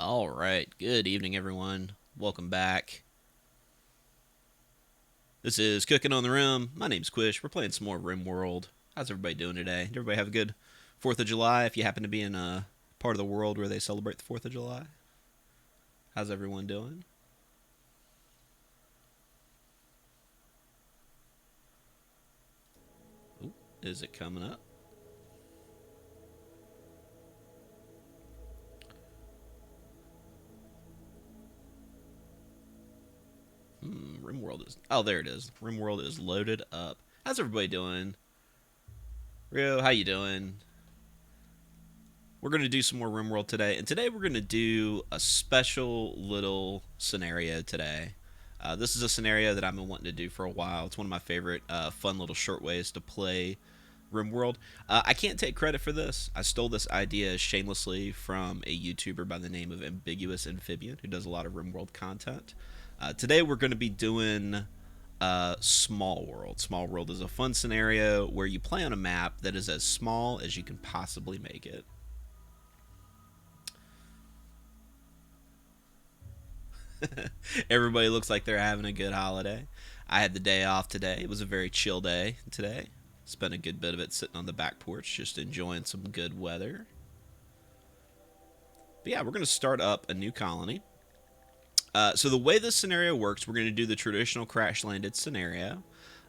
All right. Good evening, everyone. Welcome back. This is Cooking on the Rim. My name's Quish. We're playing some more Rimworld. How's everybody doing today? Did everybody have a good 4th of July if you happen to be in a part of the world where they celebrate the 4th of July? How's everyone doing? Ooh, is it coming up? Rimworld is... Oh, there it is. Rimworld is loaded up. How's everybody doing? Rio, how you doing? We're going to do some more Rimworld today, and today we're going to do a special little scenario today. This is a scenario that I've been wanting to do for a while. It's one of my favorite fun little short ways to play Rimworld. I can't take credit for this. I stole this idea shamelessly from a YouTuber by the name of Ambiguous Amphibian, who does a lot of Rimworld content. Today we're going to be doing Small World. Small World is a fun scenario where you play on a map that is as small as you can possibly make it. Everybody looks like they're having a good holiday. I had the day off today. It was a very chill day today. Spent a good bit of it sitting on the back porch, just enjoying some good weather. But yeah, we're going to start up a new colony. So the way this scenario works, we're going to do the traditional crash landed scenario.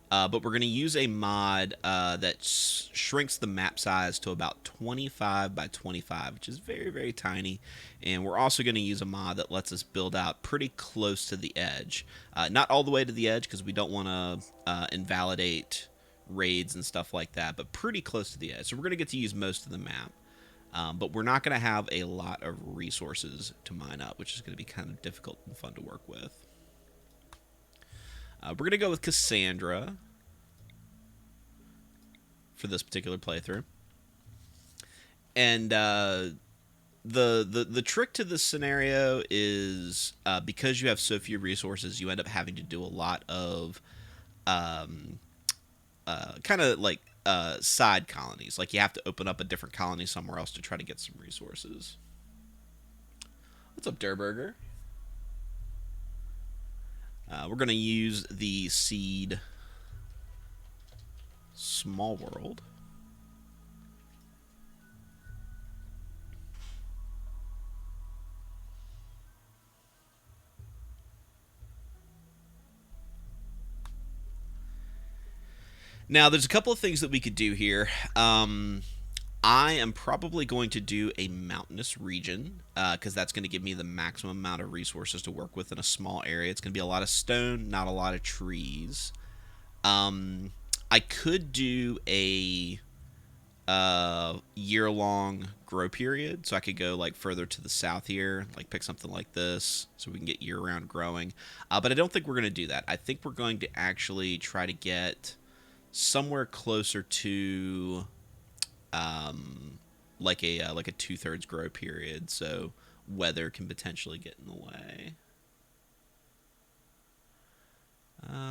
But we're going to use a mod that shrinks the map size to about 25 by 25, which is very, very tiny. And we're also going to use a mod that lets us build out pretty close to the edge. Not all the way to the edge because we don't want to invalidate raids and stuff like that, but pretty close to the edge. So we're going to get to use most of the map. But we're not going to have a lot of resources to mine up, which is going to be kind of difficult and fun to work with. We're going to go with Cassandra for this particular playthrough. And the trick to this scenario is because you have so few resources, you end up having to do a lot of kind of like side colonies. Like you have to open up a different colony somewhere else to try to get some resources. What's up, Durburger? We're going to use the seed Small World. Now, there's a couple of things that we could do here. I am probably going to do a mountainous region because that's going to give me the maximum amount of resources to work with in a small area. It's going to be a lot of stone, not a lot of trees. I could do a year-long grow period, so I could go like further to the south here, like pick something like this, so we can get year-round growing. But I don't think we're going to do that. I think we're going to actually try to get somewhere closer to like a 2/3 grow period, so weather can potentially get in the way.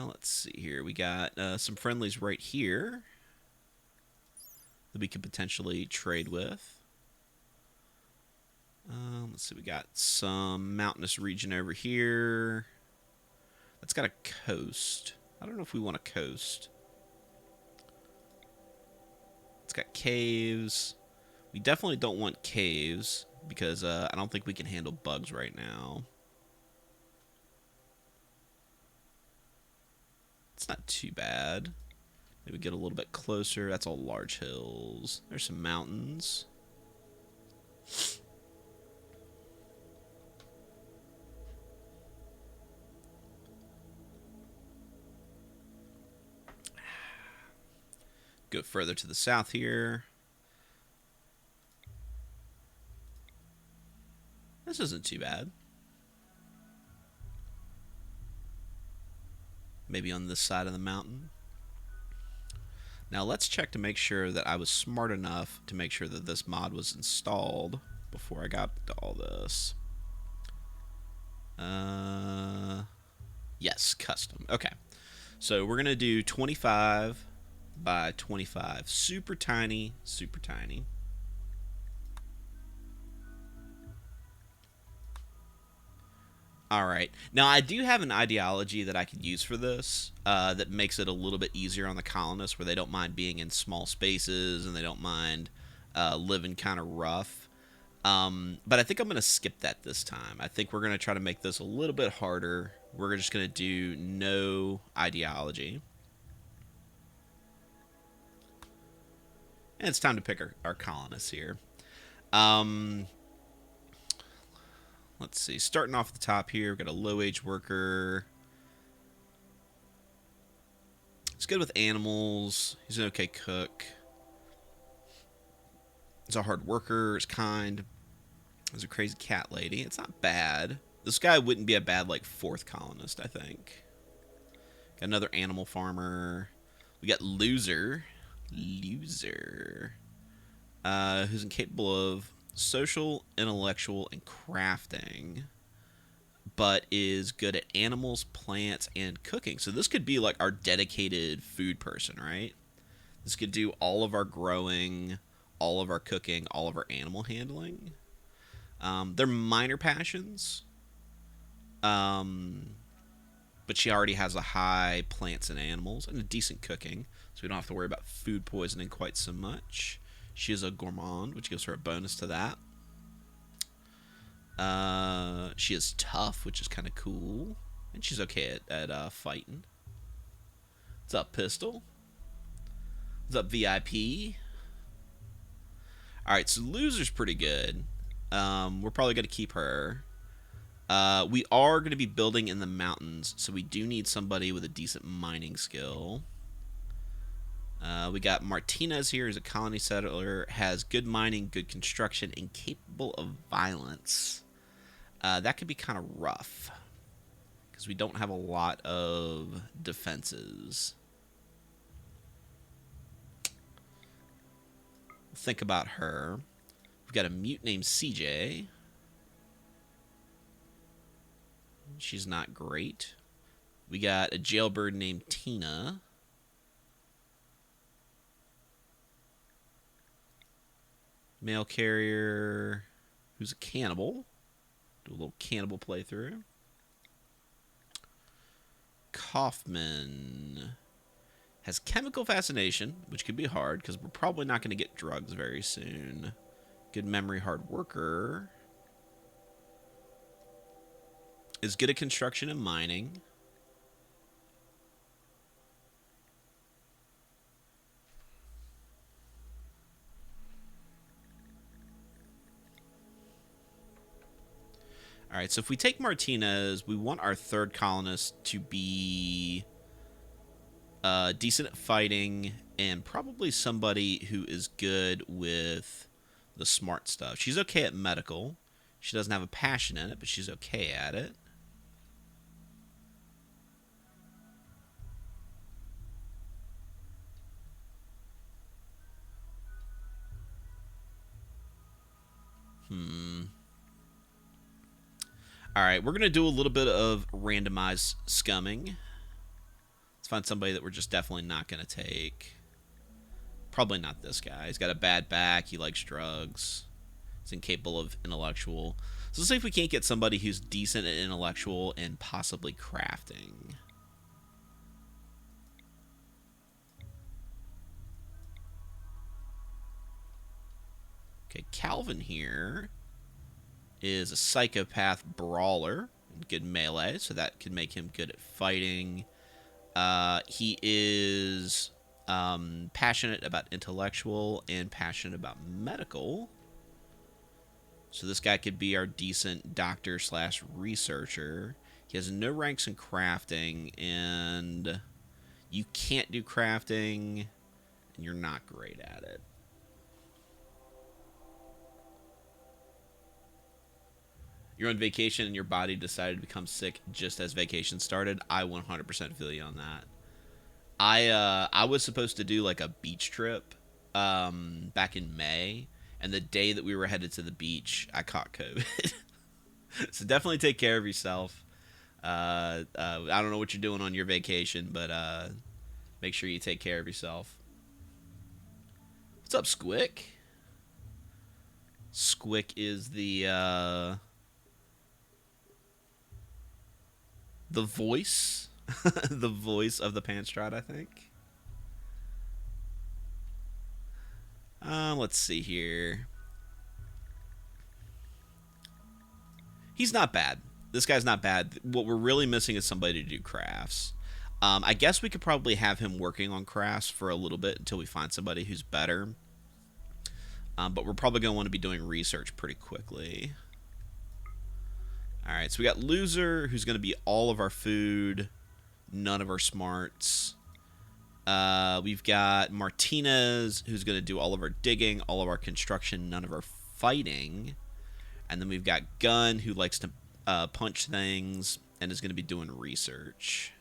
Let's see here. We got some friendlies right here that we could potentially trade with. Let's see. We got some mountainous region over here. That's got a coast. I don't know if we want a coast. It's got caves. We definitely don't want caves because I don't think we can handle bugs right now. It's not too bad. Maybe get a little bit closer. That's all large hills. There's some mountains. Go further to the south here. This isn't too bad. Maybe on this side of the mountain. Now let's check to make sure that I was smart enough to make sure that this mod was installed before I got to all this. Yes, custom. Okay. So we're going to do 25 by 25. Super tiny, super tiny. All right. Now, I do have an ideology that I could use for this that makes it a little bit easier on the colonists, where they don't mind being in small spaces and they don't mind living kind of rough. But I think I'm going to skip that this time. I think we're going to try to make this a little bit harder. We're just going to do no ideology. And it's time to pick our colonists here. Um, let's see. Starting off at the top here, we've got a low age worker. He's good with animals. He's an okay cook. He's a hard worker. He's kind. He's a crazy cat lady. It's not bad. This guy wouldn't be a bad, like, fourth colonist, I think. Got another animal farmer. We got Loser. Loser. Who's incapable of social, intellectual, and crafting, but is good at animals, plants, and cooking. So this could be like our dedicated food person, right? This could do all of our growing, all of our cooking, all of our animal handling. They're minor passions, um, but she already has a high plants and animals and a decent cooking, so we don't have to worry about food poisoning quite so much. She is a gourmand, which gives her a bonus to that. She is tough, which is kind of cool, and she's okay at fighting. What's up, Pistol? What's up, VIP? All right, so Loser's pretty good. We're probably going to keep her. We are going to be building in the mountains, so we do need somebody with a decent mining skill. We got Martinez here, who's a colony settler, has good mining, good construction, and capable of violence. That could be kind of rough, because we don't have a lot of defenses. Think about her. We've got a mute named CJ. She's not great. We got a jailbird named Tina. Mail carrier who's a cannibal. Do a little cannibal playthrough. Kaufman has chemical fascination, which could be hard because we're probably not going to get drugs very soon. Good memory, hard worker. Is good at construction and mining. All right, so if we take Martinez, we want our third colonist to be decent at fighting and probably somebody who is good with the smart stuff. She's okay at medical. She doesn't have a passion in it, but she's okay at it. All right, we're going to do a little bit of randomized scumming. Let's find somebody that we're just definitely not going to take. Probably not this guy. He's got a bad back. He likes drugs. He's incapable of intellectual. So let's see if we can't get somebody who's decent at intellectual and possibly crafting. Okay, Calvin here is a psychopath brawler, good melee, so that could make him good at fighting. He is passionate about intellectual and passionate about medical. So this guy could be our decent doctor slash researcher. He has no ranks in crafting, and you can't do crafting, and you're not great at it. You're on vacation and your body decided to become sick just as vacation started. I 100% feel you on that. I was supposed to do like a beach trip back in May, and the day that we were headed to the beach, I caught COVID. So definitely take care of yourself. I don't know what you're doing on your vacation, but make sure you take care of yourself. What's up, Squick? Squick is the the voice, the voice of the Panstrad, I think. Let's see here. He's not bad. This guy's not bad. What we're really missing is somebody to do crafts. I guess we could probably have him working on crafts for a little bit until we find somebody who's better. But we're probably going to want to be doing research pretty quickly. Alright, so we got Loser, who's going to be all of our food, none of our smarts. We've got Martinez, who's going to do all of our digging, all of our construction, none of our fighting. And then we've got Gun, who likes to punch things and is going to be doing research.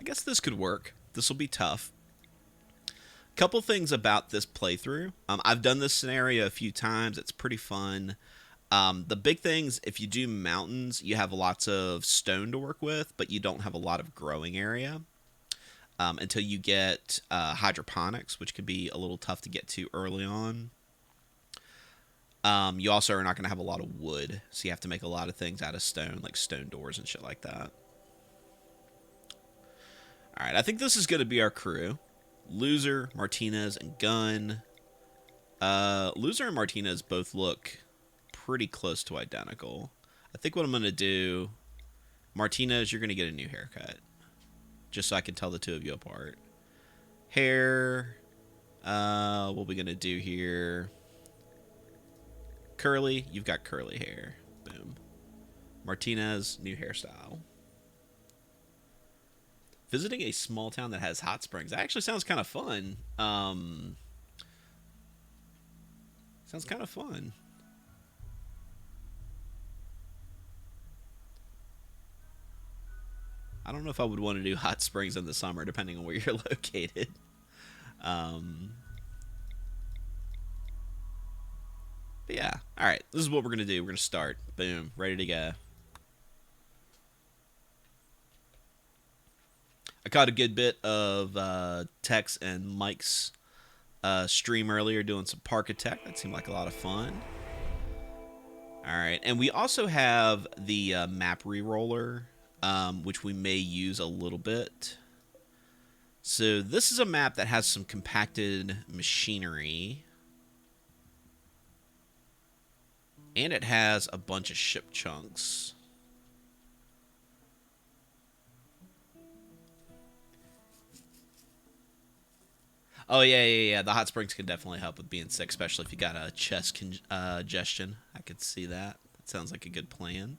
I guess this could work. This will be tough. Couple things about this playthrough. I've done this scenario a few times. It's pretty fun. The big things, if you do mountains, you have lots of stone to work with, but you don't have a lot of growing area until you get hydroponics, which can be a little tough to get to early on. You also are not going to have a lot of wood, so you have to make a lot of things out of stone, like stone doors and shit like that. Alright, I think this is going to be our crew. Loser, Martinez, and Gun. Loser and Martinez both look pretty close to identical. I think what I'm going to do... Martinez, you're going to get a new haircut. Just so I can tell the two of you apart. Hair. What are we going to do here? Curly, you've got curly hair. Boom. Martinez, new hairstyle. Visiting a small town that has hot springs. That actually sounds kind of fun. Sounds kind of fun. I don't know if I would want to do hot springs in the summer, depending on where you're located. But yeah. Alright, this is what we're going to do. We're going to start. Boom. Ready to go. I caught a good bit of Tex and Mike's stream earlier doing some Parkitect. That seemed like a lot of fun. Alright, and we also have the map reroller, which we may use a little bit. So this is a map that has some compacted machinery. And it has a bunch of ship chunks. Oh, yeah. The hot springs can definitely help with being sick, especially if you got a chest congestion. I could see that. That sounds like a good plan.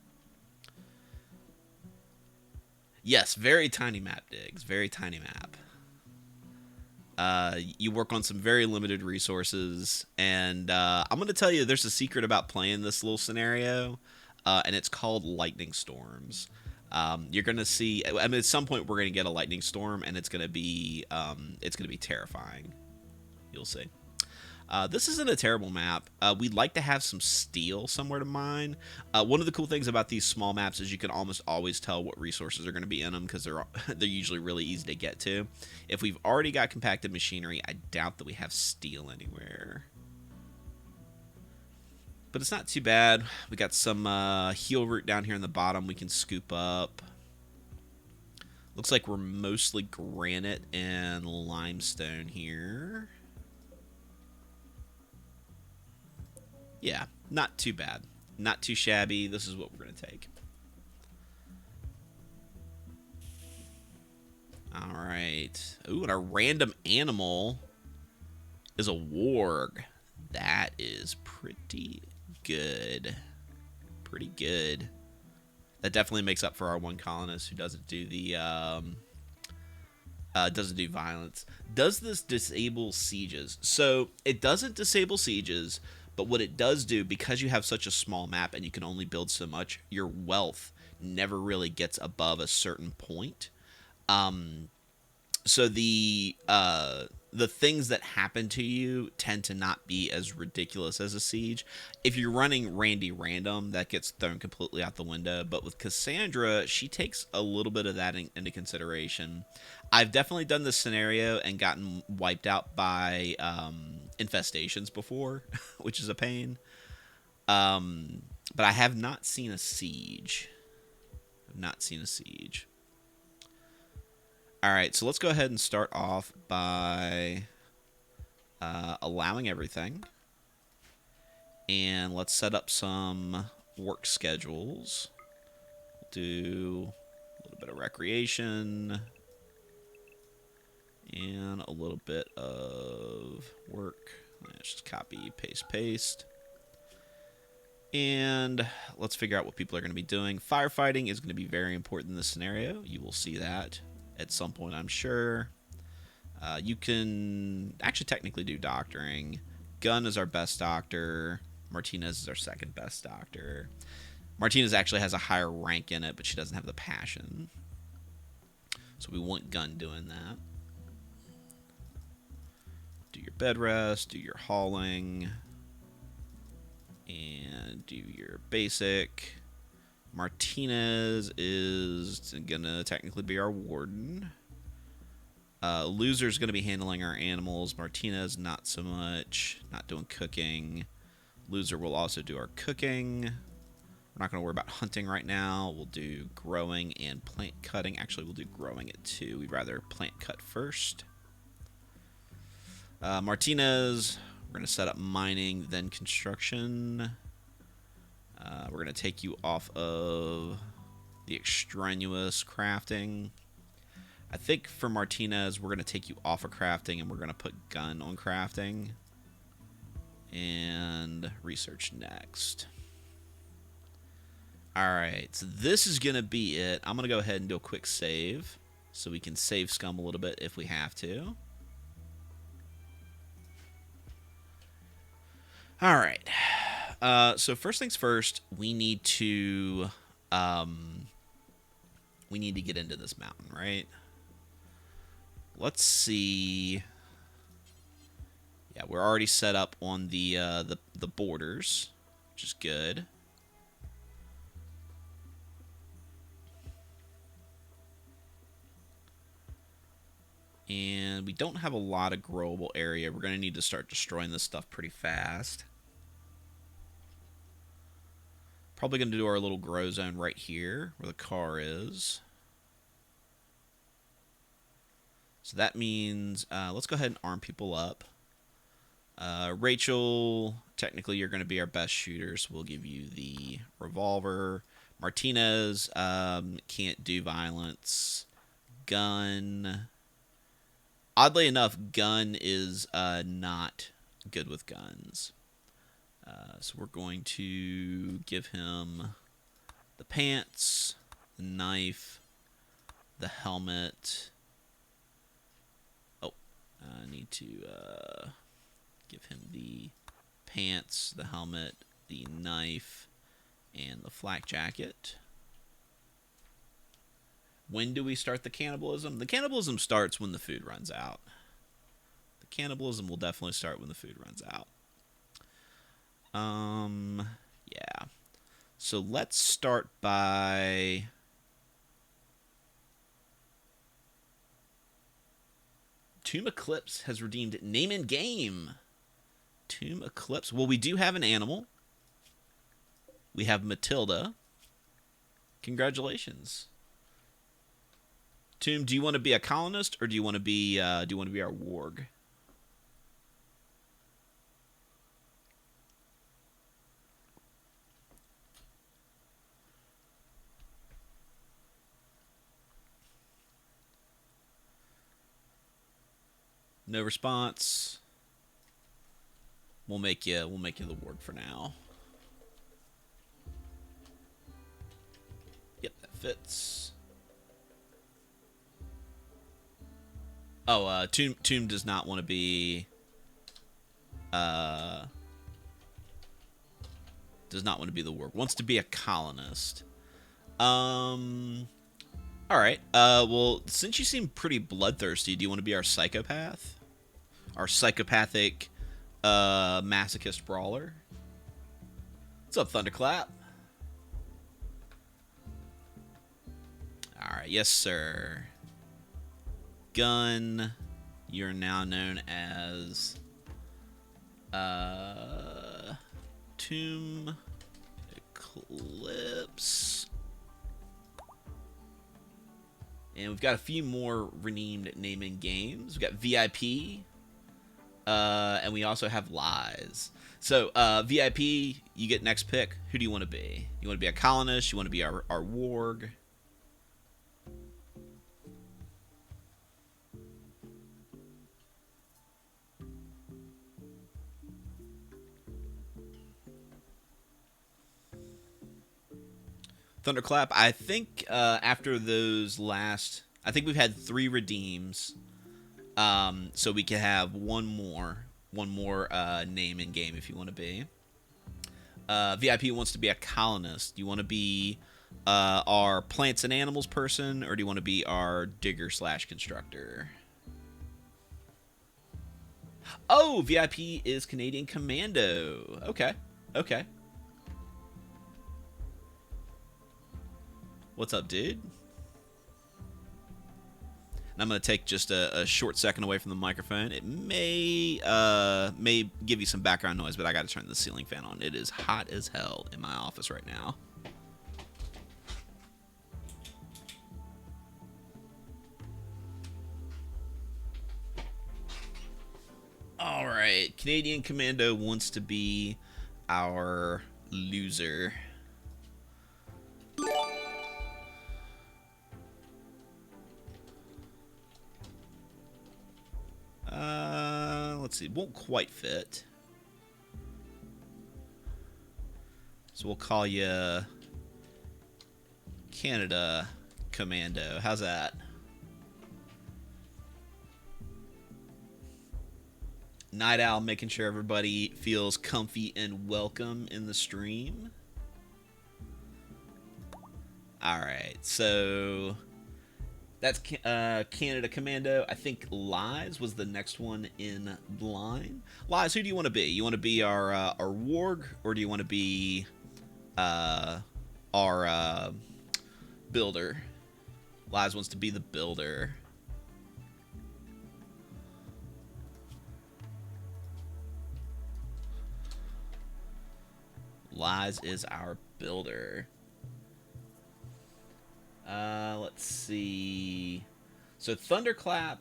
Yes, very tiny map, Diggs. Very tiny map. You work on some very limited resources, and I'm going to tell you there's a secret about playing this little scenario, and it's called lightning storms. You're gonna see. I mean, at some point we're gonna get a lightning storm, and it's gonna be terrifying. You'll see. This isn't a terrible map. We'd like to have some steel somewhere to mine. One of the cool things about these small maps is you can almost always tell what resources are going to be in them because they're usually really easy to get to. If we've already got compacted machinery, I doubt that we have steel anywhere. But it's not too bad. We got some heel root down here in the bottom we can scoop up. Looks like we're mostly granite and limestone here. Yeah, not too bad. Not too shabby. This is what we're going to take. Alright. Ooh, and our random animal is a warg. That is pretty good. Pretty good. That definitely makes up for our one colonist who doesn't do the doesn't do violence. Does this disable sieges? So it doesn't disable sieges, but what it does do, because you have such a small map and you can only build so much, your wealth never really gets above a certain point. So the the things that happen to you tend to not be as ridiculous as a siege. If you're running Randy Random, that gets thrown completely out the window. But with Cassandra, she takes a little bit of that into consideration. I've definitely done this scenario and gotten wiped out by infestations before, which is a pain. But I have not seen a siege. I've not seen a siege. All right, so let's go ahead and start off by allowing everything. And let's set up some work schedules. Do a little bit of recreation and a little bit of work. Let's just copy, paste, paste. And let's figure out what people are going to be doing. Firefighting is going to be very important in this scenario. You will see that at some point, I'm sure. You can actually technically do doctoring. Gun is our best doctor. Martinez is our second best doctor. Martinez actually has a higher rank in it, but she doesn't have the passion. So we want Gun doing that. Do your bed rest, do your hauling, and do your basic. Martinez is going to technically be our warden. Loser's going to be handling our animals. Martinez, not so much. Not doing cooking. Loser will also do our cooking. We're not going to worry about hunting right now. We'll do growing and plant cutting. Actually, we'll do growing at 2. We'd rather plant cut first. Martinez, we're going to set up mining, then construction. We're going to take you off of the extraneous crafting. I think for Martinez, we're going to take you off of crafting, and we're going to put Gun on crafting. And research next. Alright, so this is going to be it. I'm going to go ahead and do a quick save, so we can save Scum a little bit if we have to. Alright. So first things first, we need to get into this mountain, right? Let's see. Yeah, we're already set up on the borders, which is good. And we don't have a lot of growable area. We're going to need to start destroying this stuff pretty fast. Probably going to do our little grow zone right here, where the car is. So that means, let's go ahead and arm people up. Rachel, technically you're going to be our best shooter, so we'll give you the revolver. Martinez, can't do violence. Gun. Oddly enough, Gun is not good with guns. So we're going to give him the pants, the knife, the helmet. Oh, I need to give him the pants, the helmet, the knife, and the flak jacket. When do we start the cannibalism? The cannibalism starts when the food runs out. The cannibalism will definitely start when the food runs out. Yeah. So let's start by... Tomb Eclipse has redeemed Name and Game. Tomb Eclipse. Well, we do have an animal. We have Matilda. Congratulations. Tomb, do you want to be a colonist or do you want to be our warg? No response. We'll make you the warg for now. Yep, that fits. Oh, Tomb does not want to be the warg. Wants to be a colonist. All right. Well, since you seem pretty bloodthirsty, do you want to be our psychopath? our psychopathic masochist brawler. What's up, Thunderclap? Alright, yes, sir. Gun, you're now known as Tomb Eclipse. And we've got a few more renamed naming games. We've got VIP, and we also have Lies. So, VIP, you get next pick. Who do you want to be? You want to be a colonist? You want to be our warg? Thunderclap, I think after those last... I think we've had 3 redeems. So we can have one more name in game if you want to be. VIP wants to be a colonist. Do you want to be our plants and animals person, or do you want to be our digger / constructor? Oh, VIP is Canadian Commando. Okay. Okay. What's up, dude? And I'm going to take just a short second away from the microphone. It may give you some background noise, but I got to turn the ceiling fan on. It is hot as hell in my office right now. All right. Canadian Commando wants to be our loser. Let's see. It won't quite fit. So we'll call you Canada Commando. How's that? Night Owl making sure everybody feels comfy and welcome in the stream. Alright, so that's Canada Commando. I think Lies was the next one in line. Lies, who do you want to be? You want to be our warg, or do you want to be our builder? Lies wants to be the builder. Lies is our builder. Let's see. So Thunderclap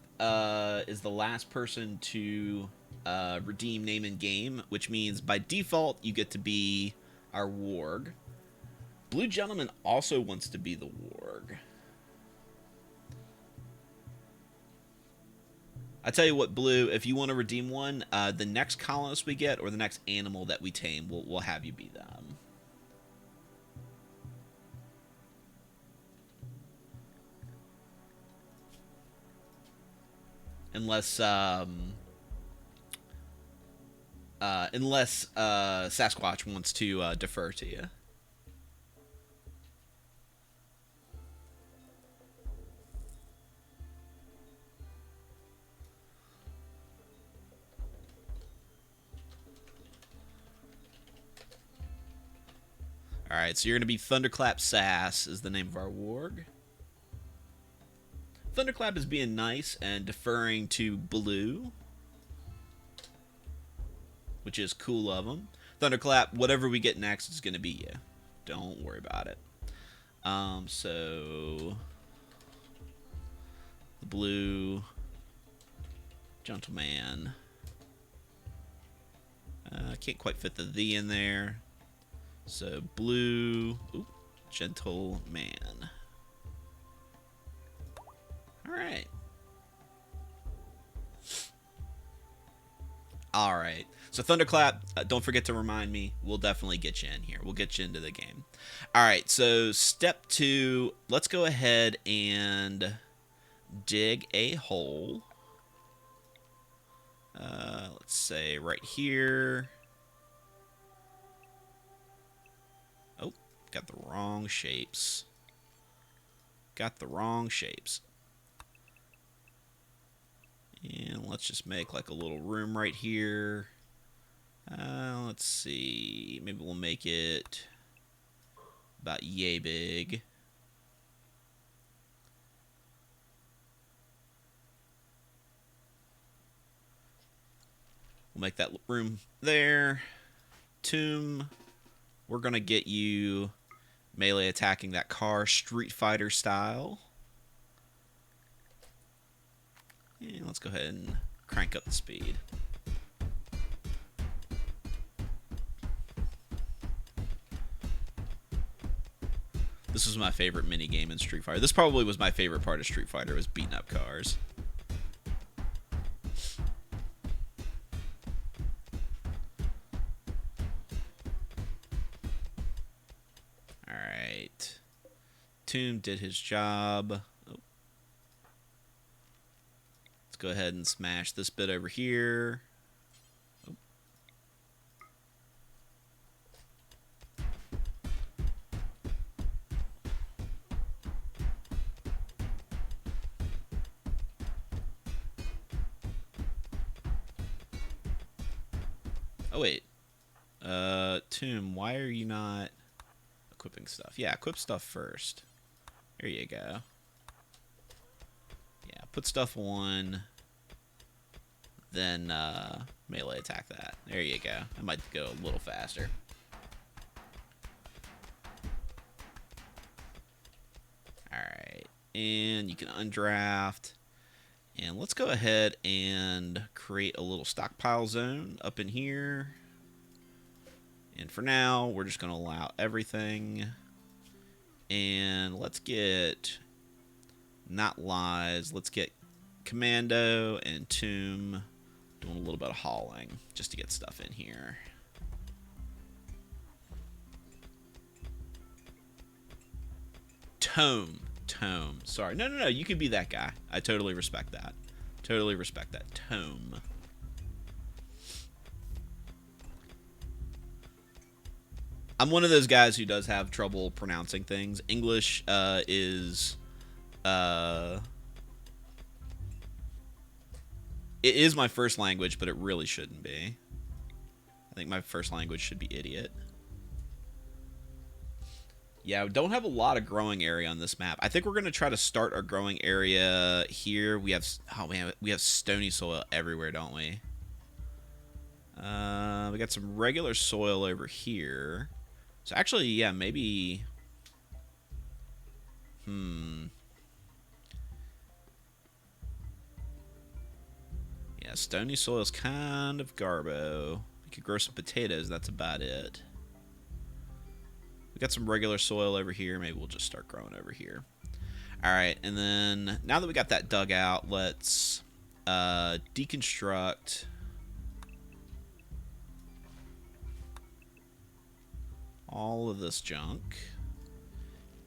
is the last person to redeem name in game, which means by default you get to be our warg. Blue Gentleman also wants to be the warg. I tell you what, Blue, if you want to redeem one, the next colonist we get or the next animal that we tame, we'll have you be them. Unless Sasquatch wants to defer to you. Alright, so you're going to be Thunderclap Sass is the name of our warg. Thunderclap is being nice and deferring to Blue, which is cool of him. Thunderclap, whatever we get next is going to be you. Don't worry about it. So the Blue Gentleman. Can't quite fit the "the" in there. So Blue Gentleman. Alright. Alright. So Thunderclap, don't forget to remind me. We'll definitely get you in here. We'll get you into the game. Alright, so step 2. Let's go ahead and dig a hole. Let's say right here. Oh, got the wrong shapes. Got the wrong shapes. And let's just make like a little room right here. Let's see. Maybe we'll make it about yay big. We'll make that room there. Tomb, we're going to get you melee attacking that car Street Fighter style. And let's go ahead and crank up the speed. This was my favorite mini game in Street Fighter. This probably was my favorite part of Street Fighter, was beating up cars. Alright. Tomb did his job. Oh. Let's go ahead and smash this bit over here. Oh. Oh, wait. Tomb, why are you not equipping stuff? Yeah, equip stuff first. There you go. Yeah, put stuff on, then melee attack that. There you go. I might go a little faster. Alright, and you can undraft. And let's go ahead and create a little stockpile zone up in here. And for now, we're just going to allow everything. And let's get, not lies, let's get Commando and Tomb doing a little bit of hauling just to get stuff in here. Tome. Sorry. No. You can be that guy. I totally respect that. Totally respect that. Tome. I'm one of those guys who does have trouble pronouncing things. English is... it is my first language, but it really shouldn't be. I think my first language should be idiot. Yeah, we don't have a lot of growing area on this map. I think we're going to try to start our growing area here. We have... Oh, man, we have stony soil everywhere, don't we? We got some regular soil over here. So actually, yeah, maybe... Yeah, stony soil is kind of garbo. We could grow some potatoes, that's about it. We got some regular soil over here. Maybe we'll just start growing over here. Alright, and then now that we got that dug out, let's deconstruct... all of this junk,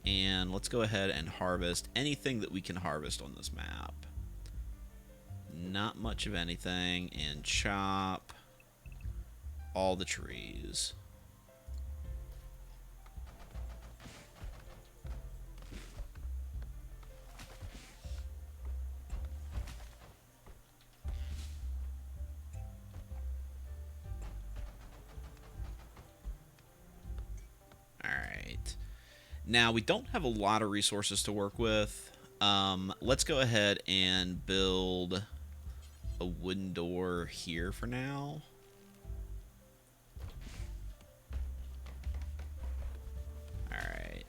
and let's go ahead and harvest anything that we can harvest on this map. Not much of anything, and chop all the trees. Now, we don't have a lot of resources to work with. Let's go ahead and build a wooden door here for now. Alright.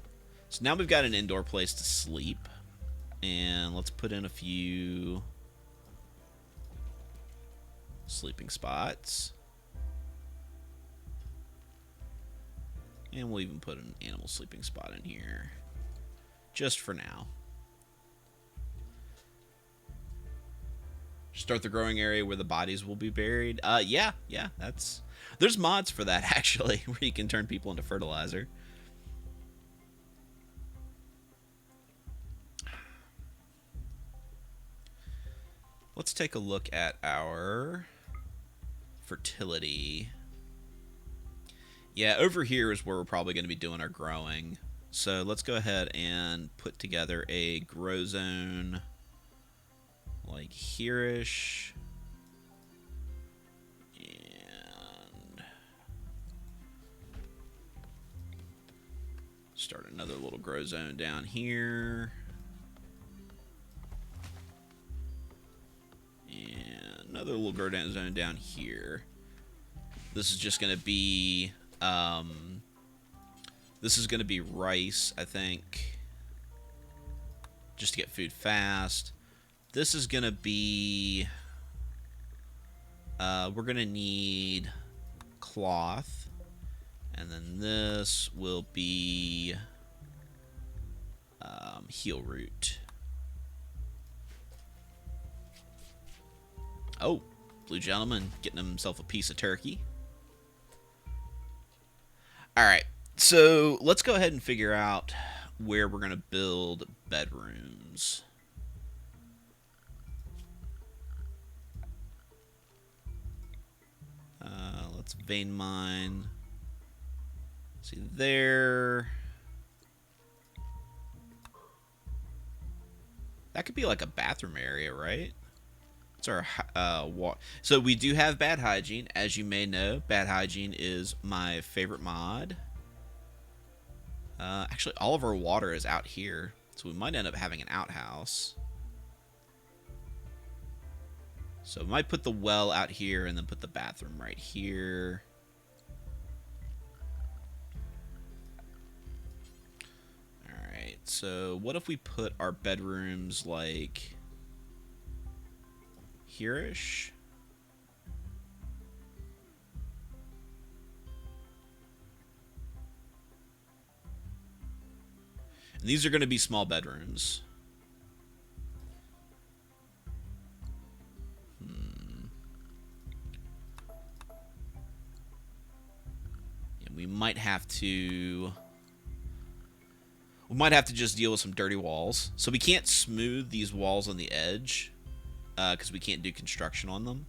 So now we've got an indoor place to sleep. And let's put in a few sleeping spots. And we'll even put an animal sleeping spot in here. Just for now. Start the growing area where the bodies will be buried. Yeah, that's... There's mods for that, actually, where you can turn people into fertilizer. Let's take a look at our fertility. Yeah, over here is where we're probably going to be doing our growing. So let's go ahead and put together a grow zone like here-ish. And start another little grow zone down here. And another little grow down zone down here. This is just going to be rice, I think, just to get food fast. This is going to be we're going to need cloth, and then this will be heel root. Oh, blue gentleman getting himself a piece of turkey. All right, so let's go ahead and figure out where we're going to build bedrooms. Let's vein mine. See there. That could be like a bathroom area, right? It's our so we do have bad hygiene, as you may know. Bad hygiene is my favorite mod. Actually, all of our water is out here, so we might end up having an outhouse. So we might put the well out here and then put the bathroom right here. Alright, so what if we put our bedrooms like here-ish? And these are going to be small bedrooms. We might have to just deal with some dirty walls. So we can't smooth these walls on the edge because we can't do construction on them.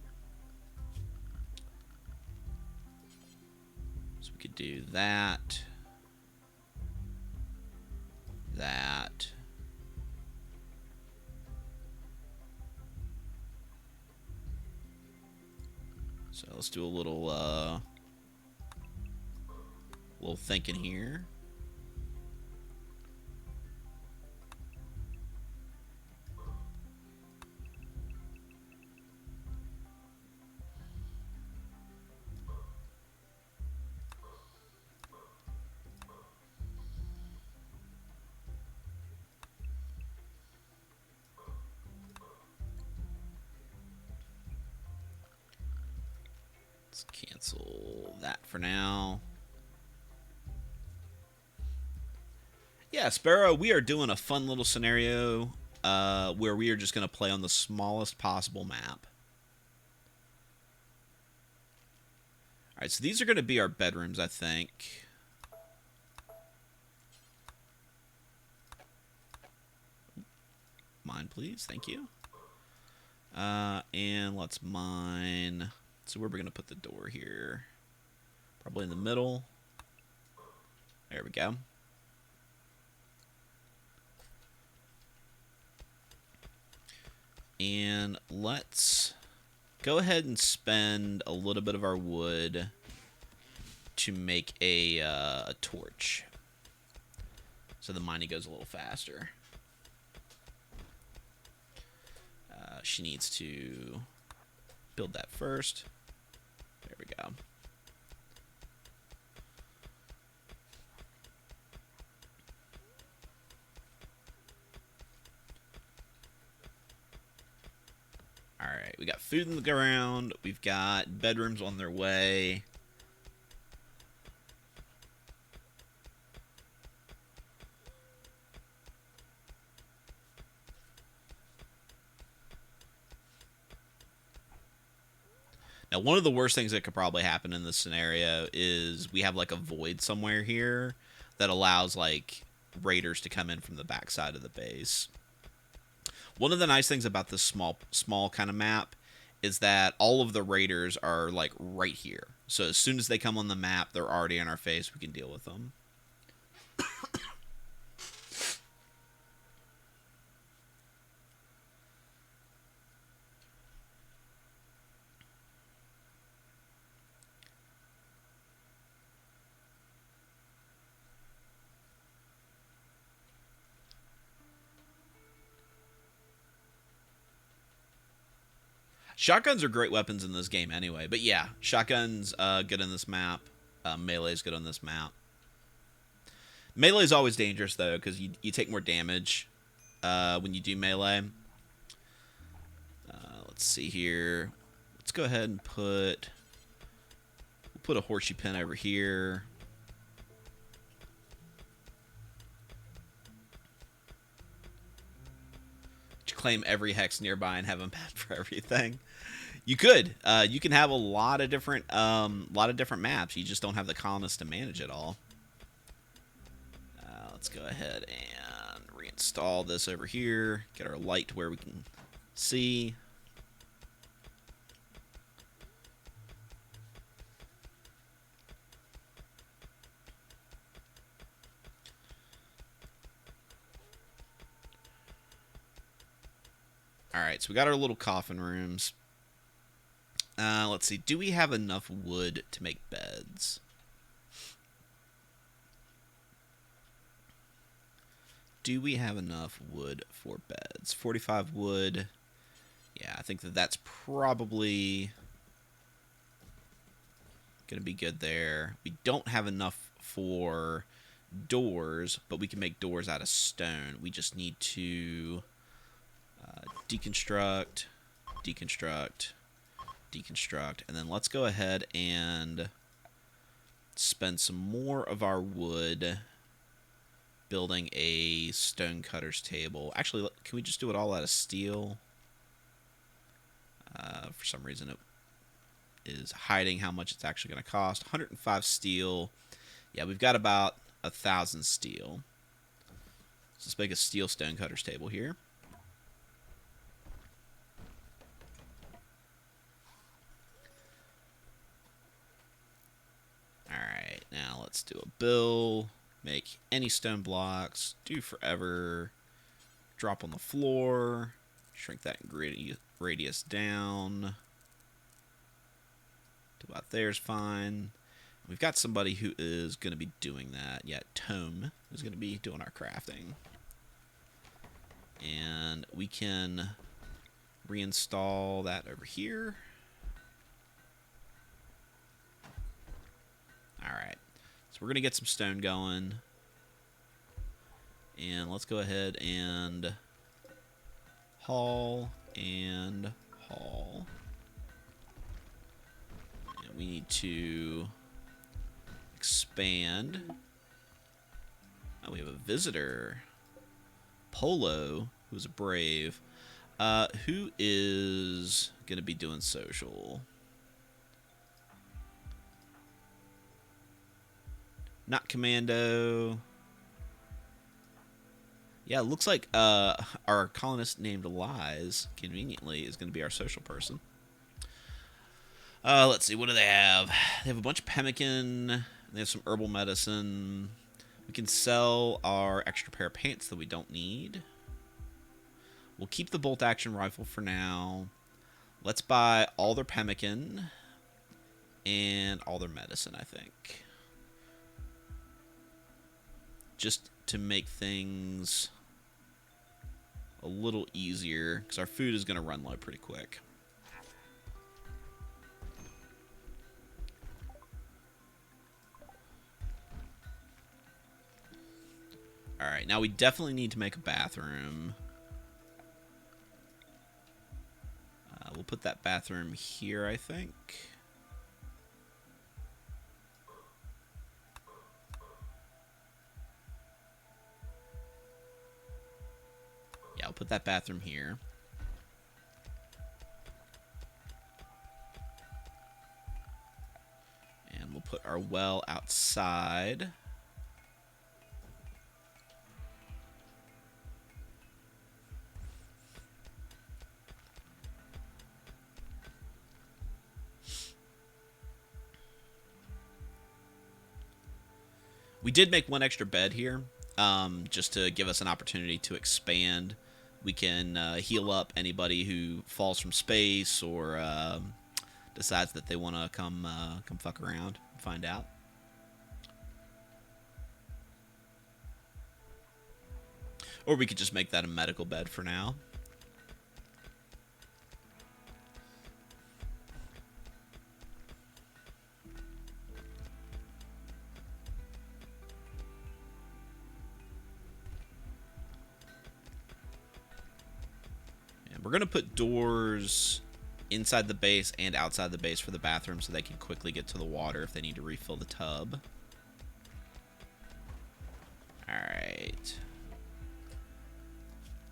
So we could do that. That. So let's do a little thinking here. Let's cancel that for now. Yeah, Sparrow, we are doing a fun little scenario where we are just going to play on the smallest possible map. Alright, so these are going to be our bedrooms, I think. Mine, please. Thank you. And let's mine. So where are we going to put the door here? Probably in the middle. There we go. And let's go ahead and spend a little bit of our wood to make a torch. So the mining goes a little faster. She needs to build that first. There we go. Alright, we got food in the ground. We've got bedrooms on their way. Now, one of the worst things that could probably happen in this scenario is we have like a void somewhere here that allows like raiders to come in from the backside of the base. One of the nice things about this small kind of map is that all of the raiders are like right here. So as soon as they come on the map, they're already in our face. We can deal with them. Shotguns are great weapons in this game anyway. But yeah, shotguns good in this map. Melee's good on this map. Melee is always dangerous though because you take more damage when you do melee. Let's see here. Let's go ahead and we'll put a horseshoe pin over here. Claim every hex nearby and have a map for everything. You could. You can have a lot of different maps. You just don't have the colonists to manage it all. Let's go ahead and reinstall this over here. Get our light to where we can see. Alright, so we got our little coffin rooms. Let's see. Do we have enough wood to make beds? Do we have enough wood for beds? 45 wood. Yeah, I think that's probably going to be good there. We don't have enough for doors, but we can make doors out of stone. We just need to deconstruct, and then let's go ahead and spend some more of our wood building a stone cutter's table. Actually, can we just do it all out of steel? For some reason it is hiding how much it's actually going to cost. 105 steel. Yeah, we've got about 1,000 steel. So let's make a steel stone cutter's table here. Alright, now let's do a bill. Make any stone blocks. Do forever. Drop on the floor. Shrink that radius down. To about there's fine. We've got somebody who is going to be doing that. Yeah, Tome is going to be doing our crafting. And we can reinstall that over here. Alright, so we're going to get some stone going. And let's go ahead and haul and haul. And we need to expand. Oh, we have a visitor. Polo, who's a brave. Who is going to be doing social? Not Commando. Yeah, it looks like our colonist named Lies, conveniently, is going to be our social person. Let's see, what do they have? They have a bunch of pemmican. They have some herbal medicine. We can sell our extra pair of pants that we don't need. We'll keep the bolt-action rifle for now. Let's buy all their pemmican and all their medicine, I think. Just to make things a little easier, because our food is going to run low pretty quick. Alright, now we definitely need to make a bathroom. We'll put that bathroom here, I think. Yeah, I'll put that bathroom here. And we'll put our well outside. We did make one extra bed here, just to give us an opportunity to expand. We can heal up anybody who falls from space or decides that they want to come fuck around and find out. Or we could just make that a medical bed for now. We're going to put doors inside the base and outside the base for the bathroom so they can quickly get to the water if they need to refill the tub. Alright.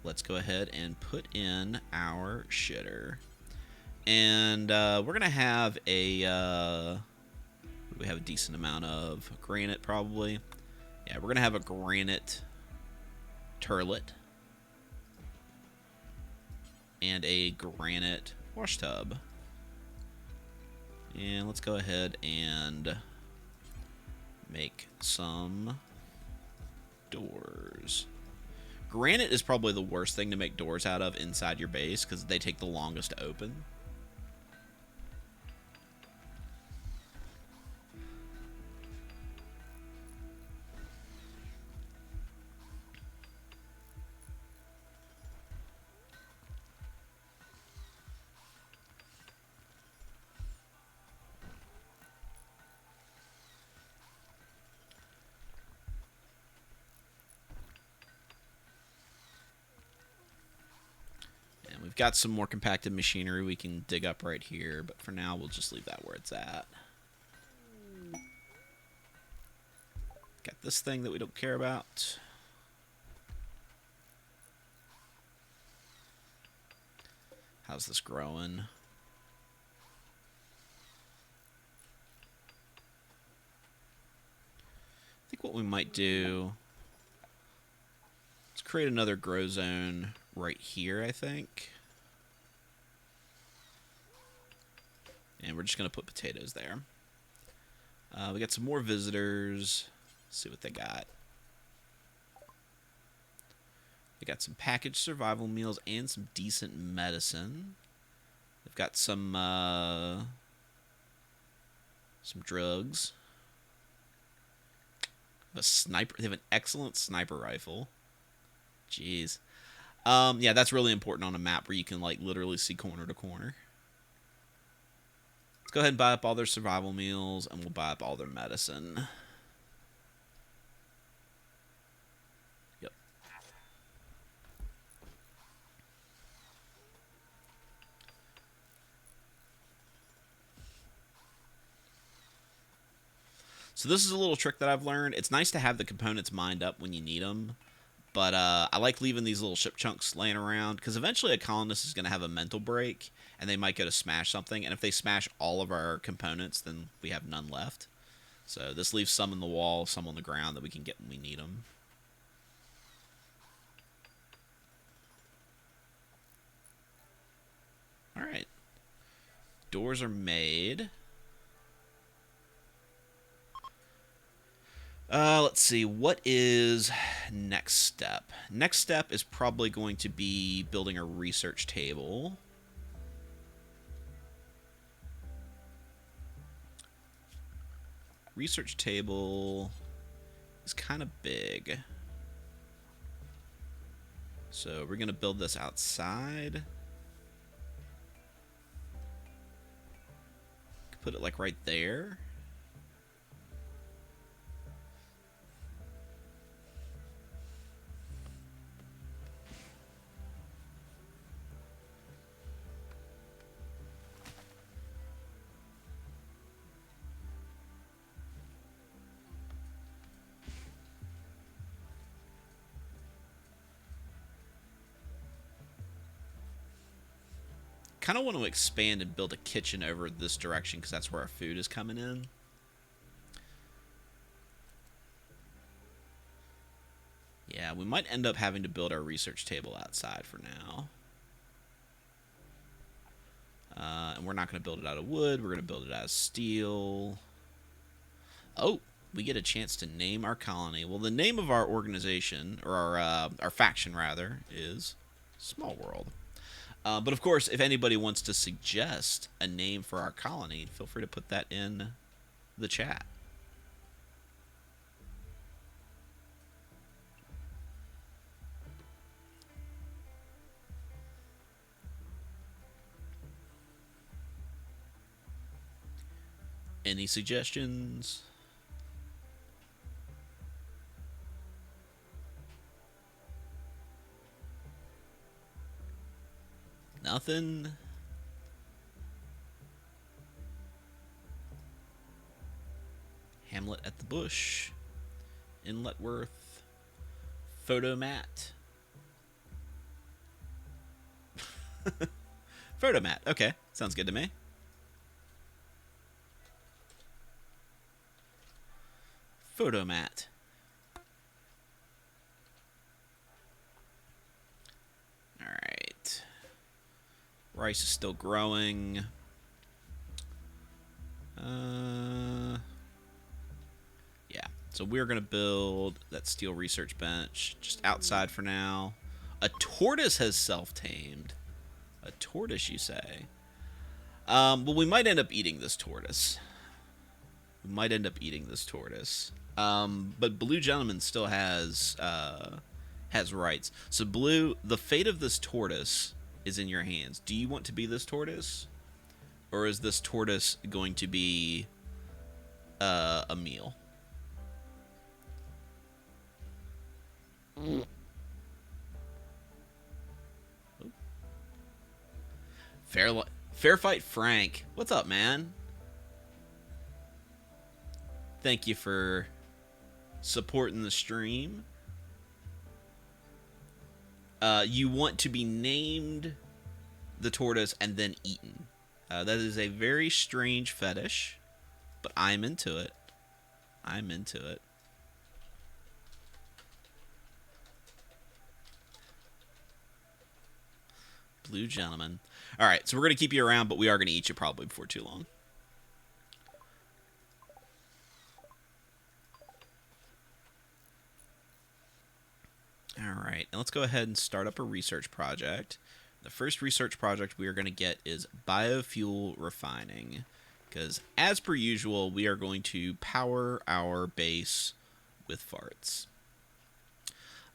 Let's go ahead and put in our shitter. And we're going to have a... we have a decent amount of granite, probably. Yeah, we're going to have a granite turlet. And a granite wash tub. And let's go ahead and make some doors. Granite is probably the worst thing to make doors out of inside your base because they take the longest to open. We've got some more compacted machinery we can dig up right here, but for now we'll just leave that where it's at. Got this thing that we don't care about. How's this growing? I think what we might do is create another grow zone right here, I think. And we're just going to put potatoes there. We got some more visitors. Let's see what they got. They got some packaged survival meals and some decent medicine. They've got some drugs. A sniper. They have an excellent sniper rifle. Jeez. Yeah, that's really important on a map where you can like literally see corner to corner. Let's go ahead and buy up all their survival meals, and we'll buy up all their medicine. Yep. So this is a little trick that I've learned. It's nice to have the components mined up when you need them. But I like leaving these little ship chunks laying around, because eventually a colonist is going to have a mental break, and they might go to smash something. And if they smash all of our components, then we have none left. So this leaves some in the wall, some on the ground that we can get when we need them. Alright. Doors are made. Let's see, what is next step? Next step is probably going to be building a research table. Research table is kind of big. So we're going to build this outside. Put it like right there. Kind of want to expand and build a kitchen over this direction because that's where our food is coming in. Yeah, we might end up having to build our research table outside for now. And we're not going to build it out of wood. We're going to build it out of steel. Oh, we get a chance to name our colony. Well, the name of our organization, or our faction rather, is Small World. But of course, if anybody wants to suggest a name for our colony, feel free to put that in the chat. Any suggestions? Nothing. Hamlet at the Bush. Inletworth. Photomat. Photomat. Okay. Sounds good to me. Photomat. Alright. Rice is still growing. Yeah. So we're going to build that steel research bench just outside for now. A tortoise has self-tamed. A tortoise, you say? Well, we might end up eating this tortoise. But Blue Gentleman still has rights. So Blue, the fate of this tortoise is in your hands. Do you want to be this tortoise? Or is this tortoise going to be a meal? Fair Fight Frank. What's up, man? Thank you for supporting the stream. You want to be named the tortoise and then eaten. That is a very strange fetish, but I'm into it. Blue Gentleman. All right, so we're going to keep you around, but we are going to eat you probably before too long. All right, and let's go ahead and start up a research project. The first research project we are going to get is biofuel refining, because as per usual, we are going to power our base with farts.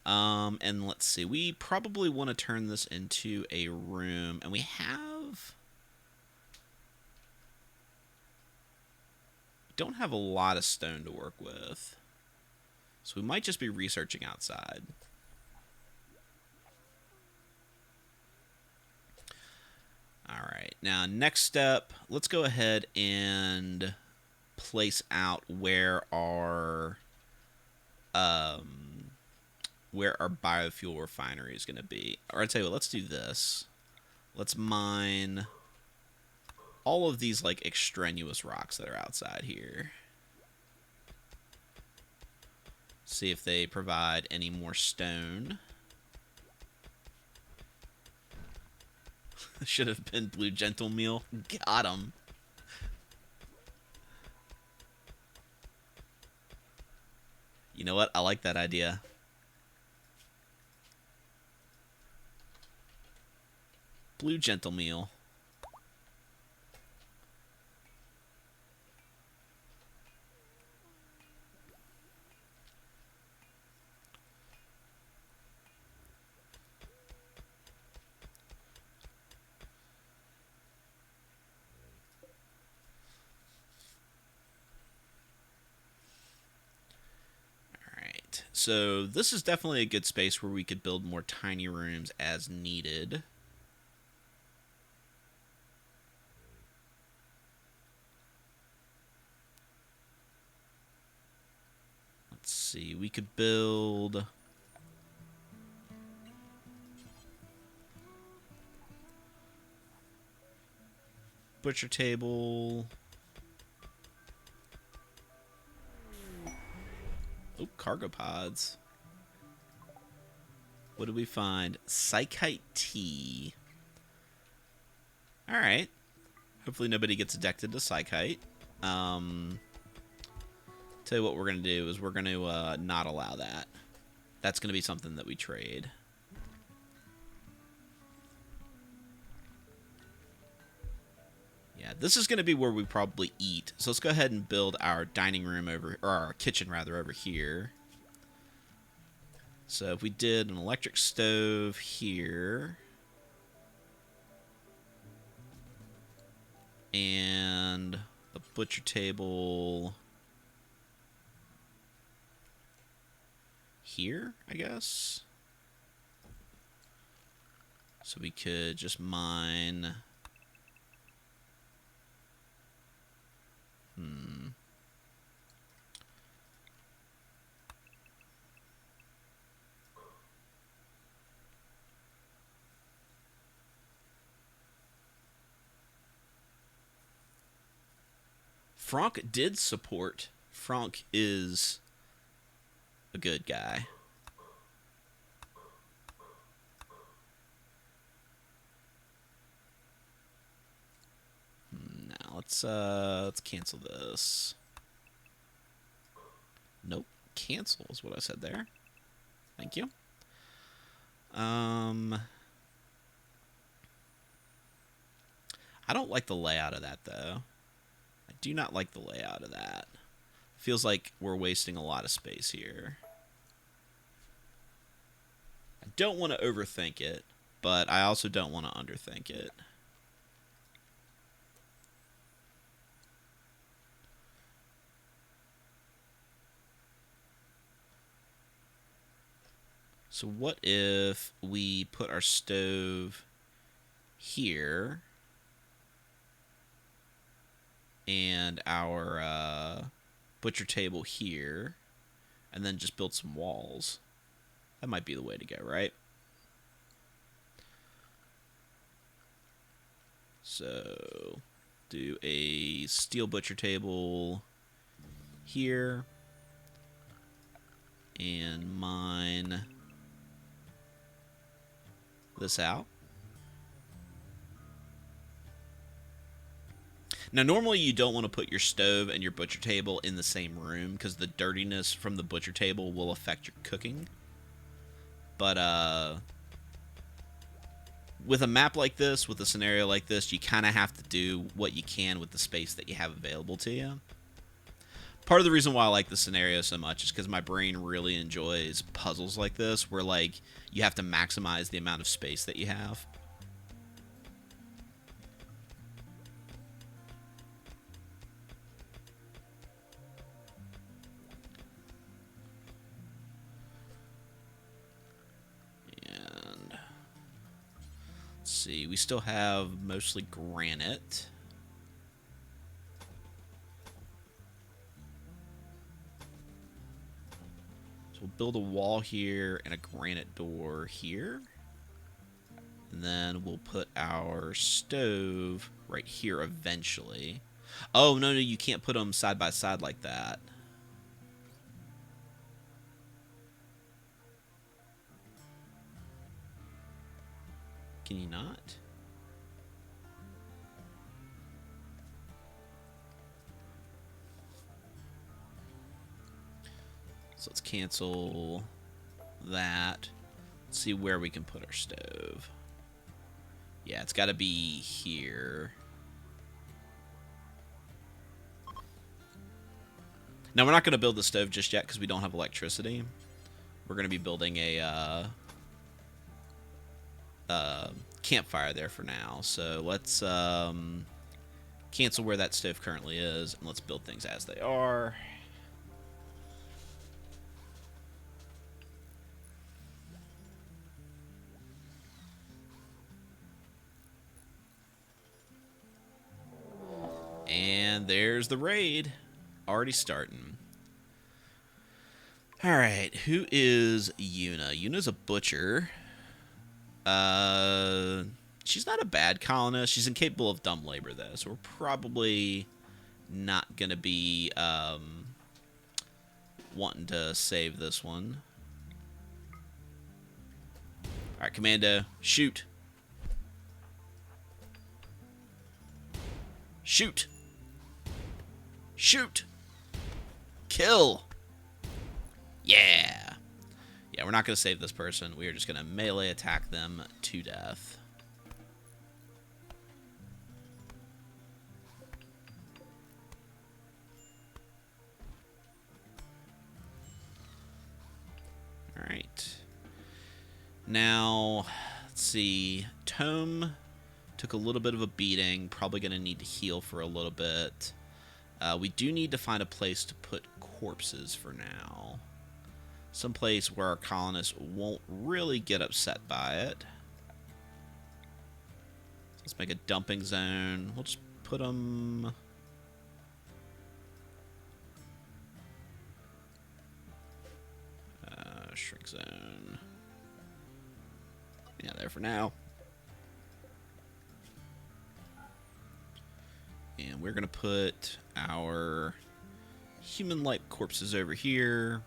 And let's see, we probably want to turn this into a room, and we don't have a lot of stone to work with, so we might just be researching outside. Alright, now next step, let's go ahead and place out where our biofuel refinery is going to be. Or I'll tell you what, let's do this. Let's mine all of these like extraneous rocks that are outside here. See if they provide any more stone. Should have been Blue Gentle Meal. Got him. You know what? I like that idea. Blue Gentle Meal. So this is definitely a good space where we could build more tiny rooms as needed. Let's see, we could build butcher table. Oh, cargo pods. What did we find? Psychite tea. Alright. Hopefully nobody gets addicted to Psychite. Tell you what we're going to do is we're going to not allow that. That's going to be something that we trade. Yeah, this is going to be where we probably eat. So let's go ahead and build our dining room over, or our kitchen rather, over here. So if we did an electric stove here, and a butcher table here, I guess. So we could just mine. Franck did support. Franck is a good guy. Now let's cancel this. Nope, cancel is what I said there. Thank you. I don't like the layout of that though. I do not like the layout of that. Feels like we're wasting a lot of space here. I don't want to overthink it, but I also don't want to underthink it. So what if we put our stove here and our butcher table here, and then just build some walls? That might be the way to go, right? So do a steel butcher table here and mine this out. Now, normally you don't want to put your stove and your butcher table in the same room because the dirtiness from the butcher table will affect your cooking. But with a map like this, with a scenario like this, you kind of have to do what you can with the space that you have available to you. Part of the reason why I like the scenario so much is because my brain really enjoys puzzles like this, where like you have to maximize the amount of space that you have. And let's see, we still have mostly granite. So we'll build a wall here and a granite door here. And then we'll put our stove right here eventually. Oh, no, you can't put them side by side like that. Can you not? So let's cancel that. Let's see where we can put our stove. Yeah, it's got to be here. Now, we're not going to build the stove just yet because we don't have electricity. We're going to be building a campfire there for now. So let's cancel where that stove currently is, and let's build things as they are. And there's the raid. Already starting. Alright, who is Yuna? Yuna's a butcher. She's not a bad colonist. She's incapable of dumb labor, though. So we're probably not going to be wanting to save this one. Alright, Commando. Shoot. Shoot. Shoot! Kill! Yeah! Yeah, we're not going to save this person. We are just going to melee attack them to death. Alright. Now, let's see. Tome took a little bit of a beating. Probably going to need to heal for a little bit. We do need to find a place to put corpses for now. Some place where our colonists won't really get upset by it. Let's make a dumping zone. We'll just put them... shrink zone. Yeah, there for now. And we're going to put our human-like corpses over here.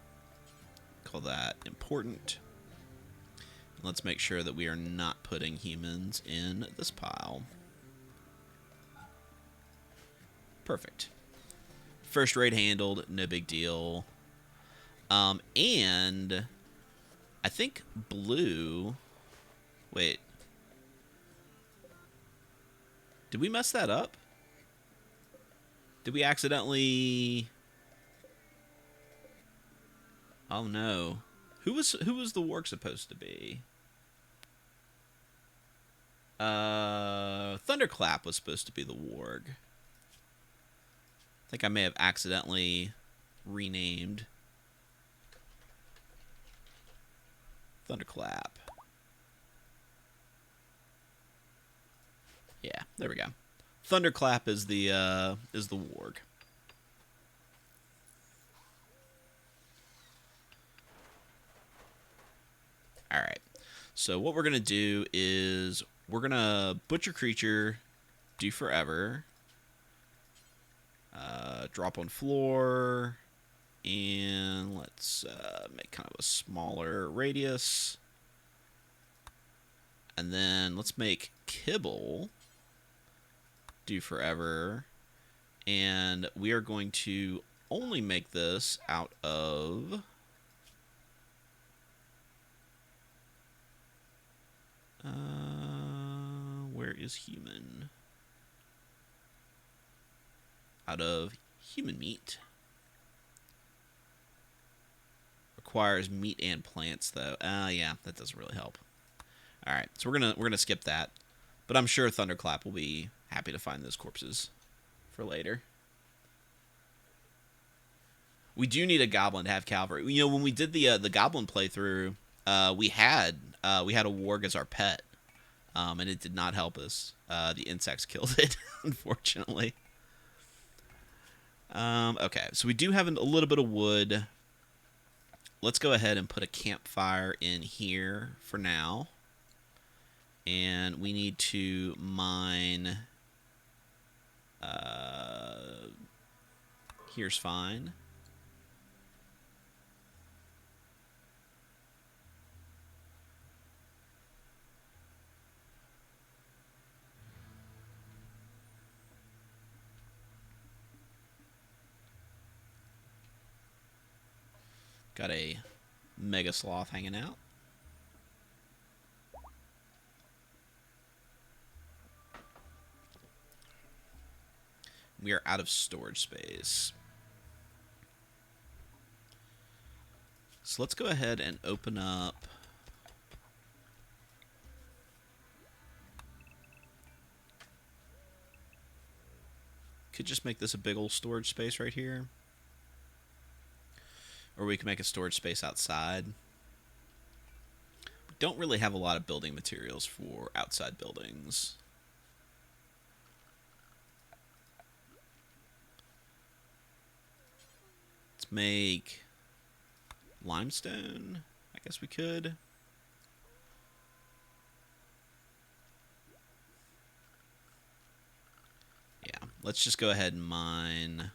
Call that important. Let's make sure that we are not putting humans in this pile. Perfect. First raid handled, no big deal. And I think blue... Wait. Did we mess that up? Did we accidentally... Oh no. Who was the warg supposed to be? Thunderclap was supposed to be the warg. I think I may have accidentally renamed Thunderclap. Yeah, there we go. Thunderclap is the warg. All right. So what we're gonna do is we're gonna butcher creature, do forever. Drop on floor, and let's make kind of a smaller radius. And then let's make kibble, do forever. And we are going to only make this out of... where is human? Out of human meat. Requires meat and plants though. Yeah, that doesn't really help. All right, so we're gonna skip that, but I'm sure Thunderclap will be happy to find those corpses for later. We do need a goblin to have cavalry. You know, when we did the goblin playthrough, we had a warg as our pet, and it did not help us. The insects killed it, unfortunately. Okay, so we do have a little bit of wood. Let's go ahead and put a campfire in here for now. And we need to mine... here's fine. Got a mega sloth hanging out. We are out of storage space. So let's go ahead and open up. Could just make this a big old storage space right here. Or we can make a storage space outside. We don't really have a lot of building materials for outside buildings. Let's make limestone. I guess we could. Yeah, let's just go ahead and mine.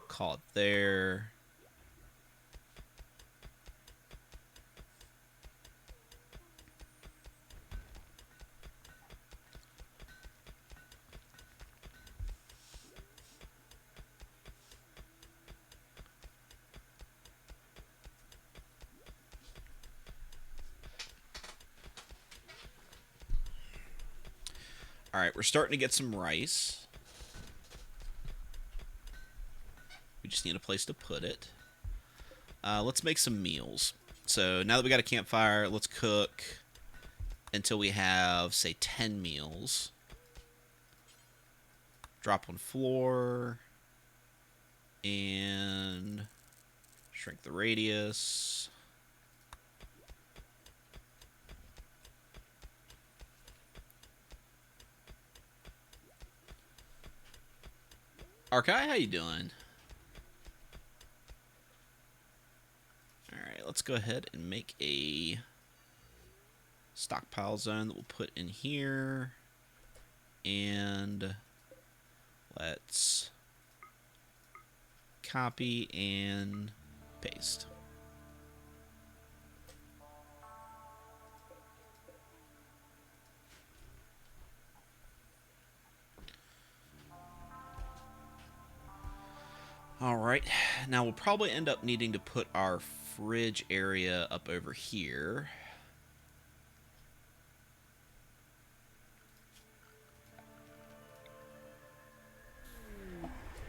Call it there. All right, we're starting to get some rice. We just need a place to put it. Let's make some meals. So now that we got a campfire, let's cook until we have, say, 10 meals. Drop on floor. And shrink the radius. Arkai, how you doing? Alright, let's go ahead and make a stockpile zone that we'll put in here. And let's copy and paste. Alright, now we'll probably end up needing to put our fridge area up over here.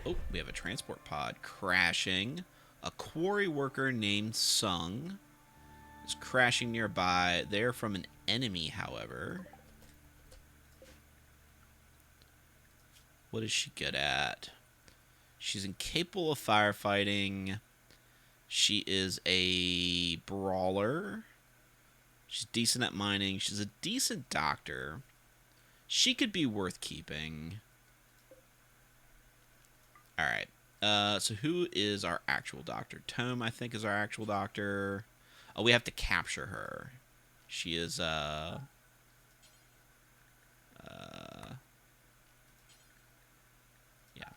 Oh, we have a transport pod crashing. A quarry worker named Sung is crashing nearby. They're from an enemy, however. What is she good at? She's incapable of firefighting. She is a brawler. She's decent at mining. She's a decent doctor. She could be worth keeping. Alright. So who is our actual doctor? Tome, I think, is our actual doctor. Oh, we have to capture her. She is, yeah,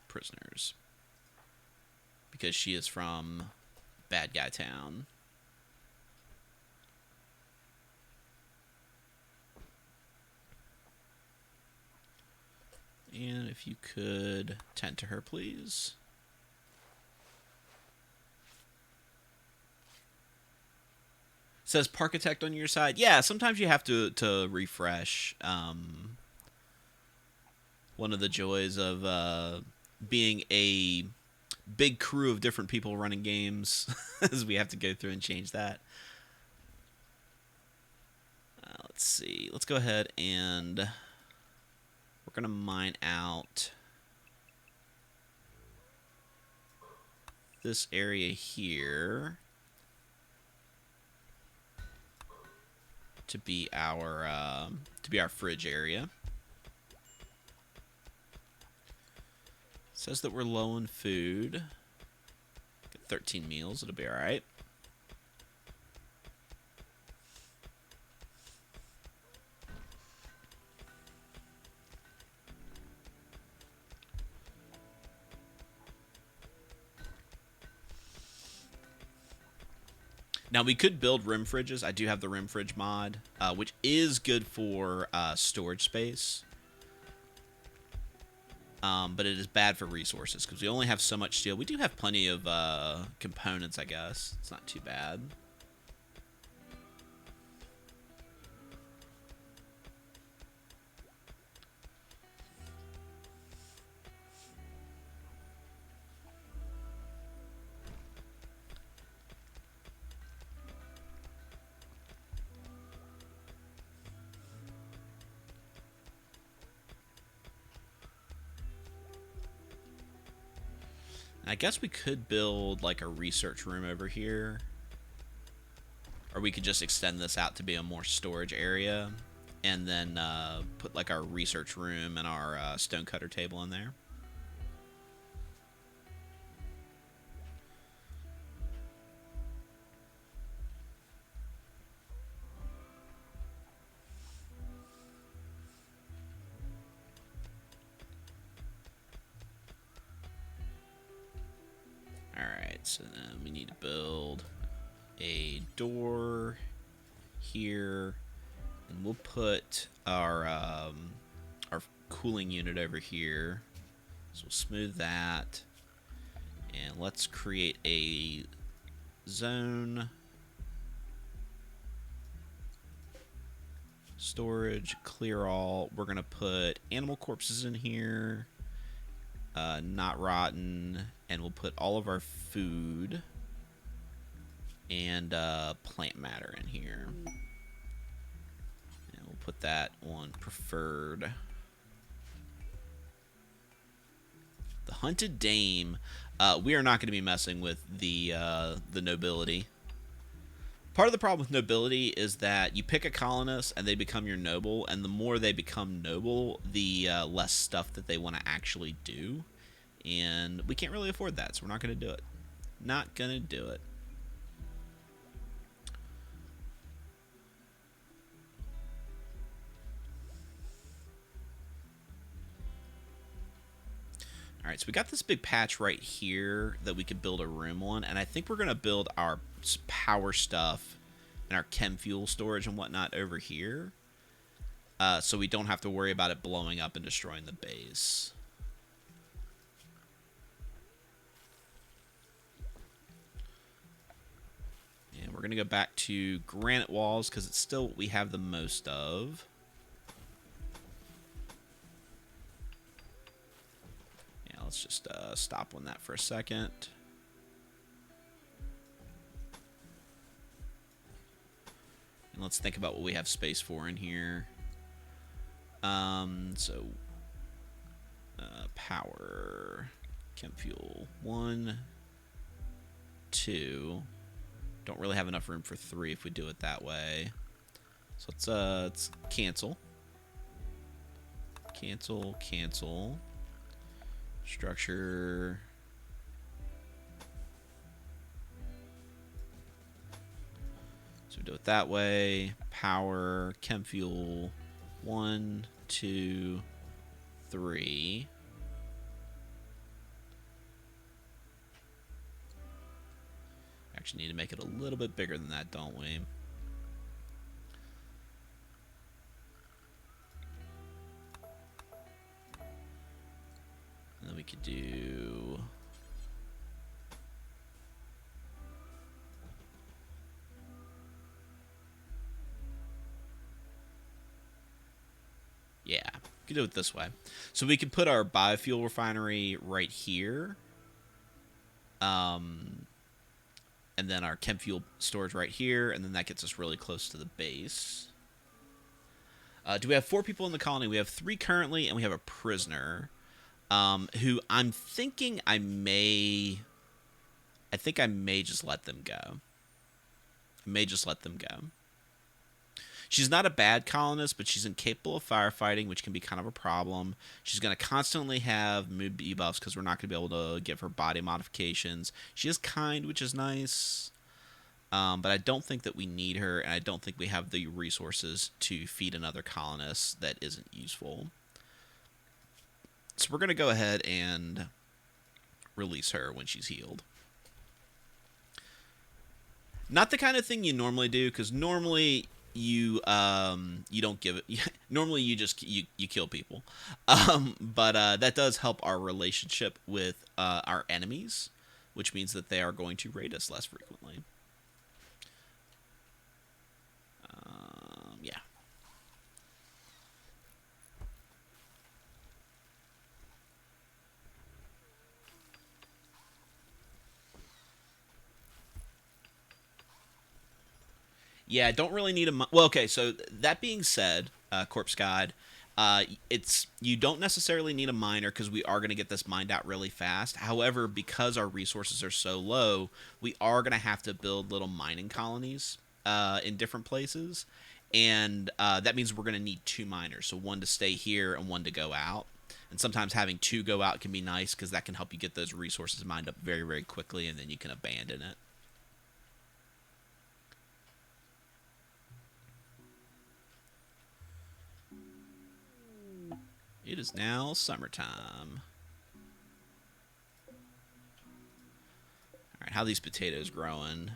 prisoners. Because she is from Bad Guy Town. And if you could tend to her, please. It says Parkitect on your side. Yeah, sometimes you have to refresh. One of the joys of being a big crew of different people running games is we have to go through and change that. Let's see. Let's go ahead and we're going to mine out this area here to be our fridge area. It says that we're low on food. Get 13 meals, it'll be alright. Now, we could build rim fridges. I do have the rim fridge mod, which is good for storage space. But it is bad for resources because we only have so much steel. We do have plenty of components, I guess. It's not too bad. I guess we could build like a research room over here. Or we could just extend this out to be a more storage area. And then put like our research room and our stonecutter table in there. Alright, so then we need to build a door here, and we'll put our cooling unit over here. So we'll smooth that, and let's create a zone. Storage, clear all. We're gonna put animal corpses in here. Not rotten, and we'll put all of our food and plant matter in here, and we'll put that on preferred. The hunted dame. We are not going to be messing with the nobility. Part of the problem with nobility is that you pick a colonist and they become your noble, and the more they become noble, the less stuff that they want to actually do. And we can't really afford that, so we're not going to do it. Not going to do it. Alright, so we got this big patch right here that we could build a room on, and I think we're going to build our power stuff and our chem fuel storage and whatnot over here, so we don't have to worry about it blowing up and destroying the base. And we're going to go back to granite walls because it's still what we have the most of. Let's just stop on that for a second. And let's think about what we have space for in here. Power, chem fuel, 1, 2. Don't really have enough room for 3 if we do it that way. So let's cancel. Cancel. Structure. So do it that way. Power, chem fuel, 1, 2, 3. Actually need to make it a little bit bigger than that, don't we? And then we could do... Yeah, we could do it this way. So we could put our biofuel refinery right here. And then our chem fuel storage right here. And then that gets us really close to the base. Do we have 4 people in the colony? We have 3 currently, and we have a prisoner. Who I'm thinking I may just let them go. She's not a bad colonist, but she's incapable of firefighting, which can be kind of a problem. She's going to constantly have mood debuffs because we're not going to be able to give her body modifications. She is kind, which is nice. But I don't think that we need her, and I don't think we have the resources to feed another colonist that isn't useful. So we're going to go ahead and release her when she's healed. Not the kind of thing you normally do, because normally you don't give it. Normally you just you kill people, but that does help our relationship with our enemies, which means that they are going to raid us less frequently. Yeah. Yeah, don't really need a... Well, okay, so that being said, Corpse God, you don't necessarily need a miner because we are going to get this mined out really fast. However, because our resources are so low, we are going to have to build little mining colonies in different places. And that means we're going to need 2 miners, so 1 to stay here and 1 to go out. And sometimes having 2 go out can be nice because that can help you get those resources mined up very, very quickly, and then you can abandon it. It is now summertime. Alright, how are these potatoes growing?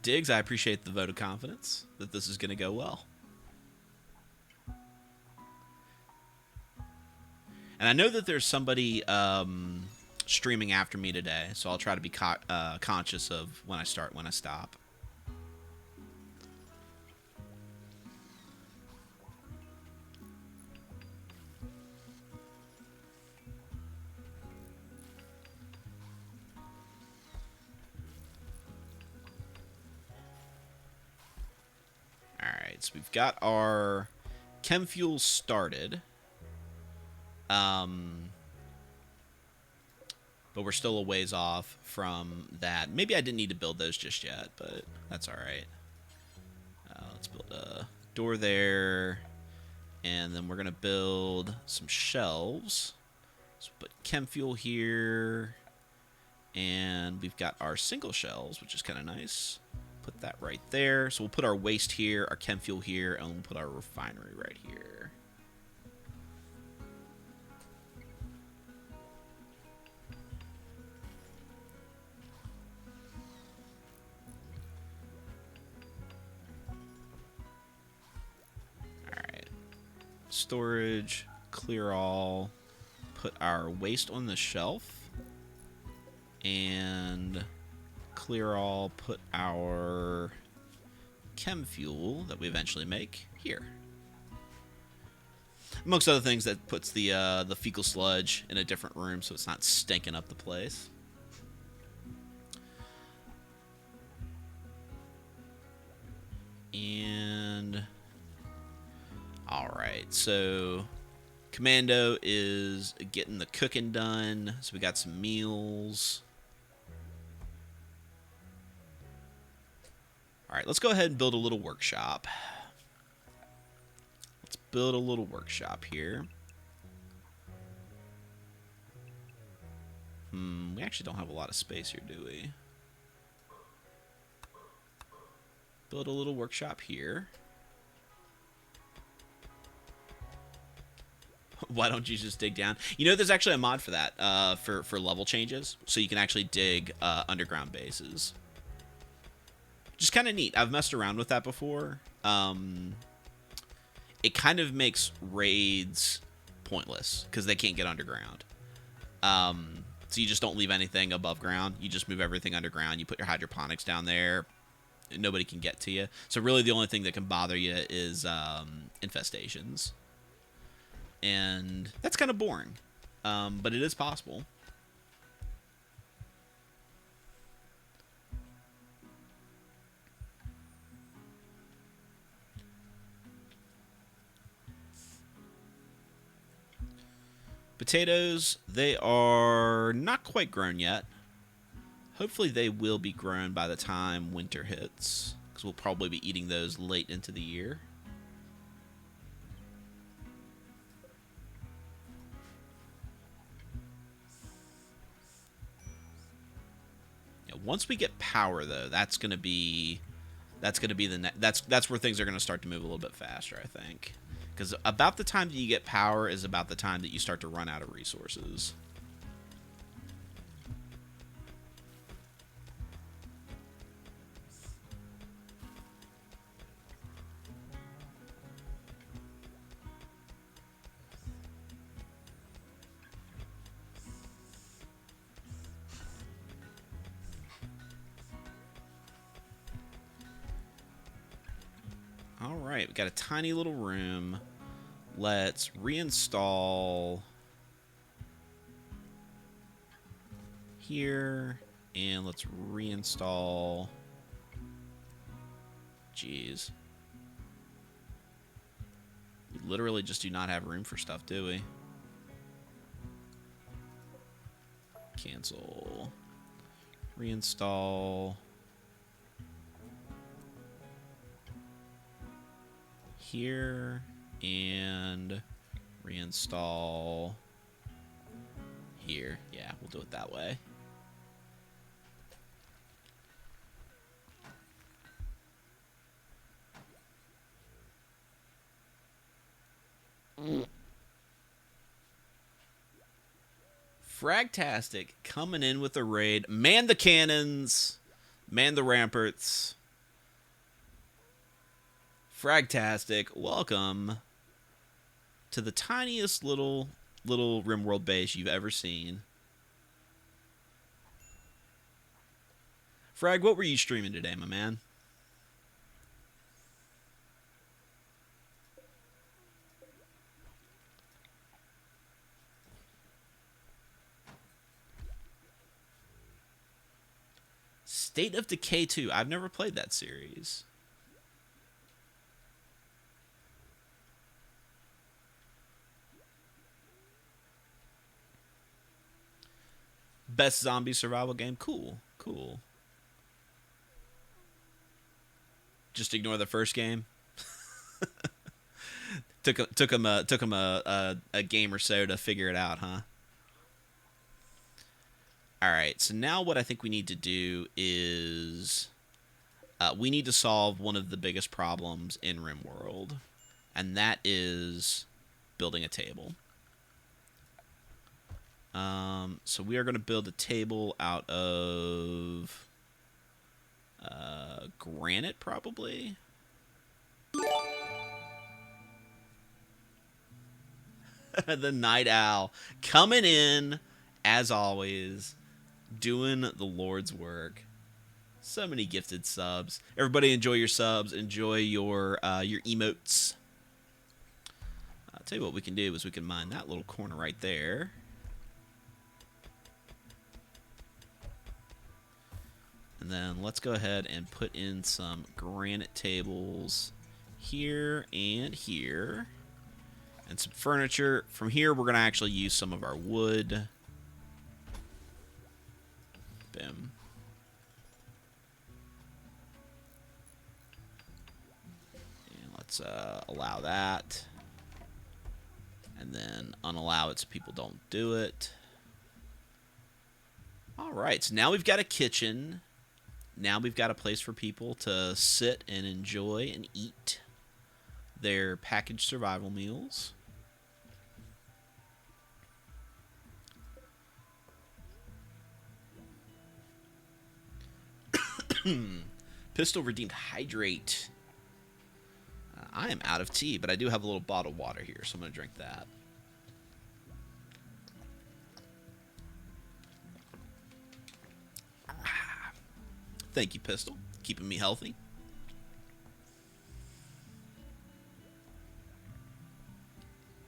Diggs, I appreciate the vote of confidence that this is going to go well. And I know that there's somebody streaming after me today, so I'll try to be conscious of when I start, when I stop. Alright, so we've got our chem fuel started. But we're still a ways off from that. Maybe I didn't need to build those just yet, but that's alright. Let's build a door there. And then we're going to build some shelves. So put chem fuel here. And we've got our single shelves, which is kind of nice. Put that right there. So we'll put our waste here, our chem fuel here, and we'll put our refinery right here. Alright. Storage, clear all. Put our waste on the shelf. And clear all, put our chem fuel that we eventually make here. Amongst other things, that puts the fecal sludge in a different room so it's not stinking up the place. And alright, so Commando is getting the cooking done. So we got some meals. Alright, let's go ahead and build a little workshop. Let's build a little workshop here. We actually don't have a lot of space here, do we? Build a little workshop here. Why don't you just dig down? You know, there's actually a mod for that, for level changes. So you can actually dig underground bases. Just kind of neat. I've messed around with that before. It kind of makes raids pointless because they can't get underground. So you just don't leave anything above ground. You just move everything underground. You put your hydroponics down there. Nobody can get to you. So really the only thing that can bother you is infestations. And that's kind of boring. But it is possible. Potatoes, they are not quite grown yet. Hopefully they will be grown by the time winter hits, because we'll probably be eating those late into the year. Yeah, once we get power, though, that's gonna be that's where things are gonna start to move a little bit faster, I think. Because about the time that you get power is about the time that you start to run out of resources. Alright, we got a tiny little room. Let's reinstall here, and let's reinstall. Jeez. We literally just do not have room for stuff, do we? Cancel. Reinstall. Here. And reinstall here. Yeah, we'll do it that way. Fragtastic coming in with a raid. Man the cannons. Man the ramparts. Fragtastic, welcome to the tiniest little Rimworld base you've ever seen. Frag, what were you streaming today, my man? State of Decay 2. I've never played that series. Best zombie survival game. Cool. Cool. Just ignore the first game. Took him a game or so to figure it out, huh? All right. So now what I think we need to do is we need to solve one of the biggest problems in Rimworld, and that is building a table. So we are going to build a table out of granite, probably. The Night Owl coming in, as always, doing the Lord's work. So many gifted subs. Everybody enjoy your subs. Enjoy your emotes. I'll tell you what we can do is we can mine that little corner right there. And then let's go ahead and put in some granite tables here and here. And some furniture. From here, we're going to actually use some of our wood. Boom. And let's allow that. And then unallow it so people don't do it. All right, so now we've got a kitchen. Now we've got a place for people to sit and enjoy and eat their packaged survival meals. Pistol redeemed hydrate. I am out of tea, but I do have a little bottle of water here, so I'm going to drink that. Thank you, Pistol. Keeping me healthy.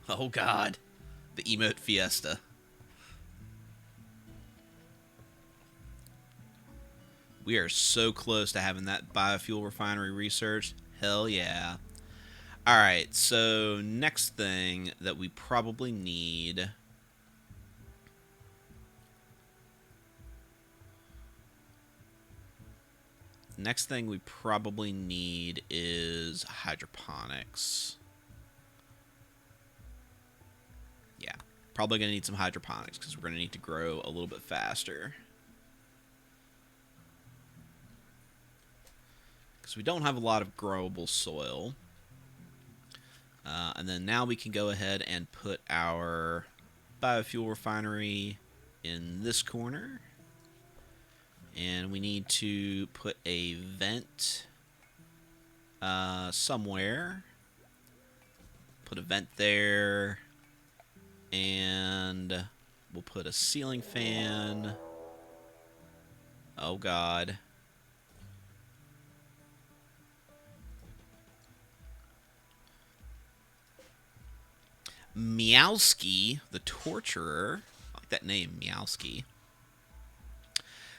Oh, God. The emote fiesta. We are so close to having that biofuel refinery researched. Hell yeah. Alright, so next thing that we probably need... Next thing we probably need is hydroponics. Yeah, probably going to need some hydroponics because we're going to need to grow a little bit faster. Because we don't have a lot of growable soil. And then now we can go ahead and put our biofuel refinery in this corner. And we need to put a vent somewhere. Put a vent there. And we'll put a ceiling fan. Oh, God. Meowski, the Torturer, I like that name, Meowski,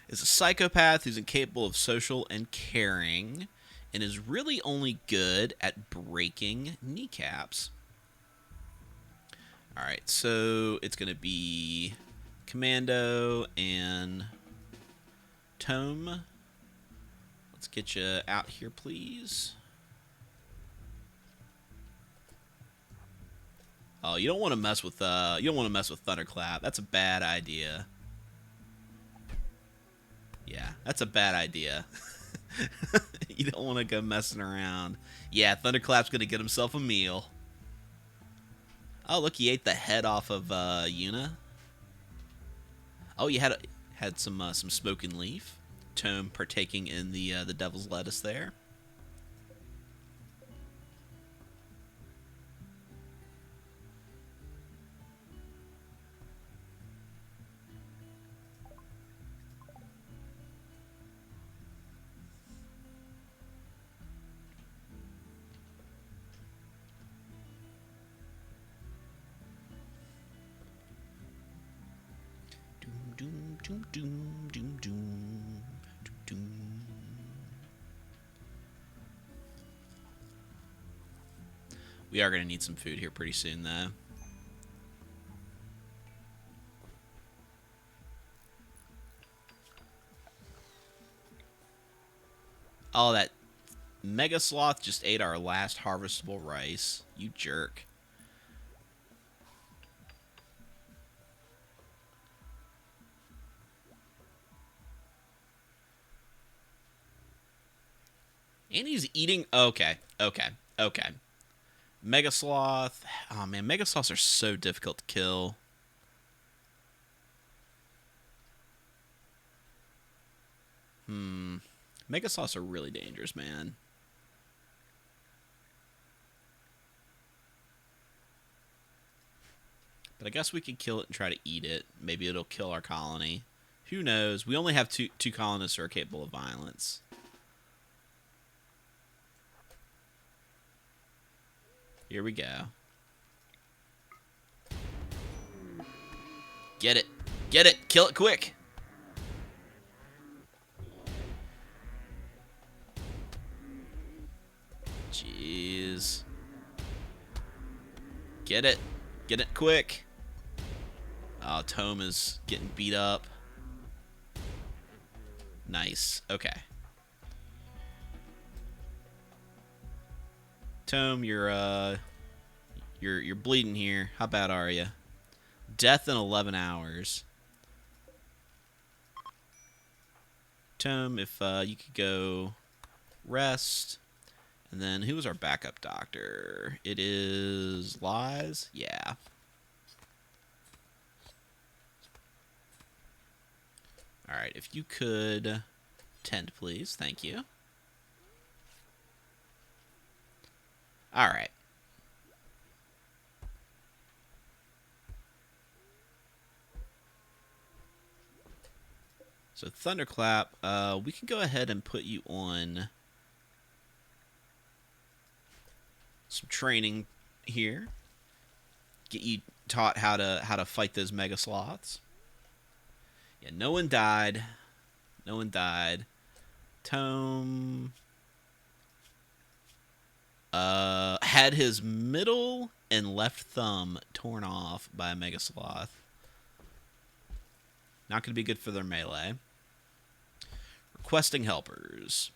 is a psychopath who's incapable of social and caring and is really only good at breaking kneecaps. Alright, so it's going to be Commando and Tome. Let's get you out here, please. Oh, you don't want to mess with Thunderclap. That's a bad idea. Yeah, that's a bad idea. You don't want to go messing around. Yeah, Thunderclap's gonna get himself a meal. Oh, look, he ate the head off of Yuna. Oh, you had some smoking leaf. Tome partaking in the devil's lettuce there. Doom, doom, doom, doom, doom, doom. We are going to need some food here pretty soon, though. Oh, that Mega Sloth just ate our last harvestable rice. You jerk. And he's eating... Okay, okay, okay. Mega Sloth... Oh, man, Mega Sloths are so difficult to kill. Mega Sloths are really dangerous, man. But I guess we could kill it and try to eat it. Maybe it'll kill our colony. Who knows? We only have two colonists who are capable of violence. Here we go. Get it. Get it. Kill it quick. Jeez. Get it. Get it quick. Oh, Tome is getting beat up. Nice. Okay. Tome, you're bleeding here. How bad are you? Death in 11 hours. Tome, if you could go rest. And then who was our backup doctor? It is Lies? Yeah. Alright, if you could tend, please. Thank you. Alright. So Thunderclap, we can go ahead and put you on some training here. Get you taught how to fight those Mega Sloths. Yeah, no one died. No one died. Tome had his middle and left thumb torn off by a Mega Sloth. Not going to be good for their melee. Requesting helpers.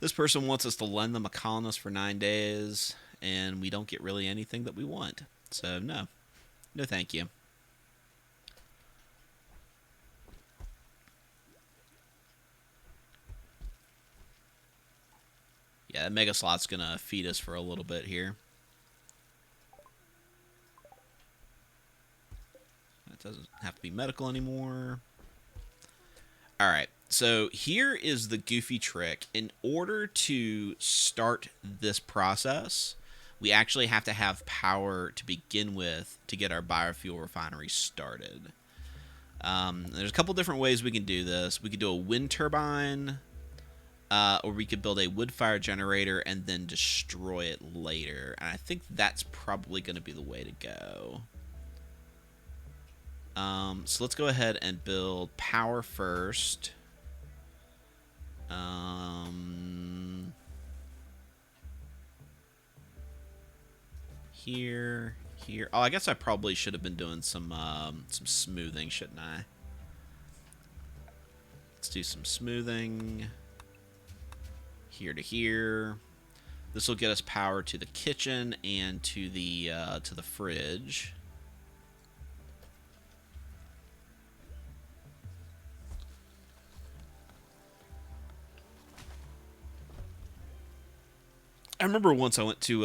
This person wants us to lend them a colonist for 9 days, and we don't get really anything that we want. So, no. No thank you. Yeah, that Mega Sloth's going to feed us for a little bit here. That doesn't have to be medical anymore. Alright, so here is the goofy trick. In order to start this process, we actually have to have power to begin with to get our biofuel refinery started. There's a couple different ways we can do this. We could do a wind turbine, or we could build a wood-fire generator and then destroy it later. And I think that's probably going to be the way to go. So let's go ahead and build power first. Here. Oh, I guess I probably should have been doing some smoothing, shouldn't I? Let's do some smoothing. Here to here. This will get us power to the kitchen and to the fridge. I remember once I went to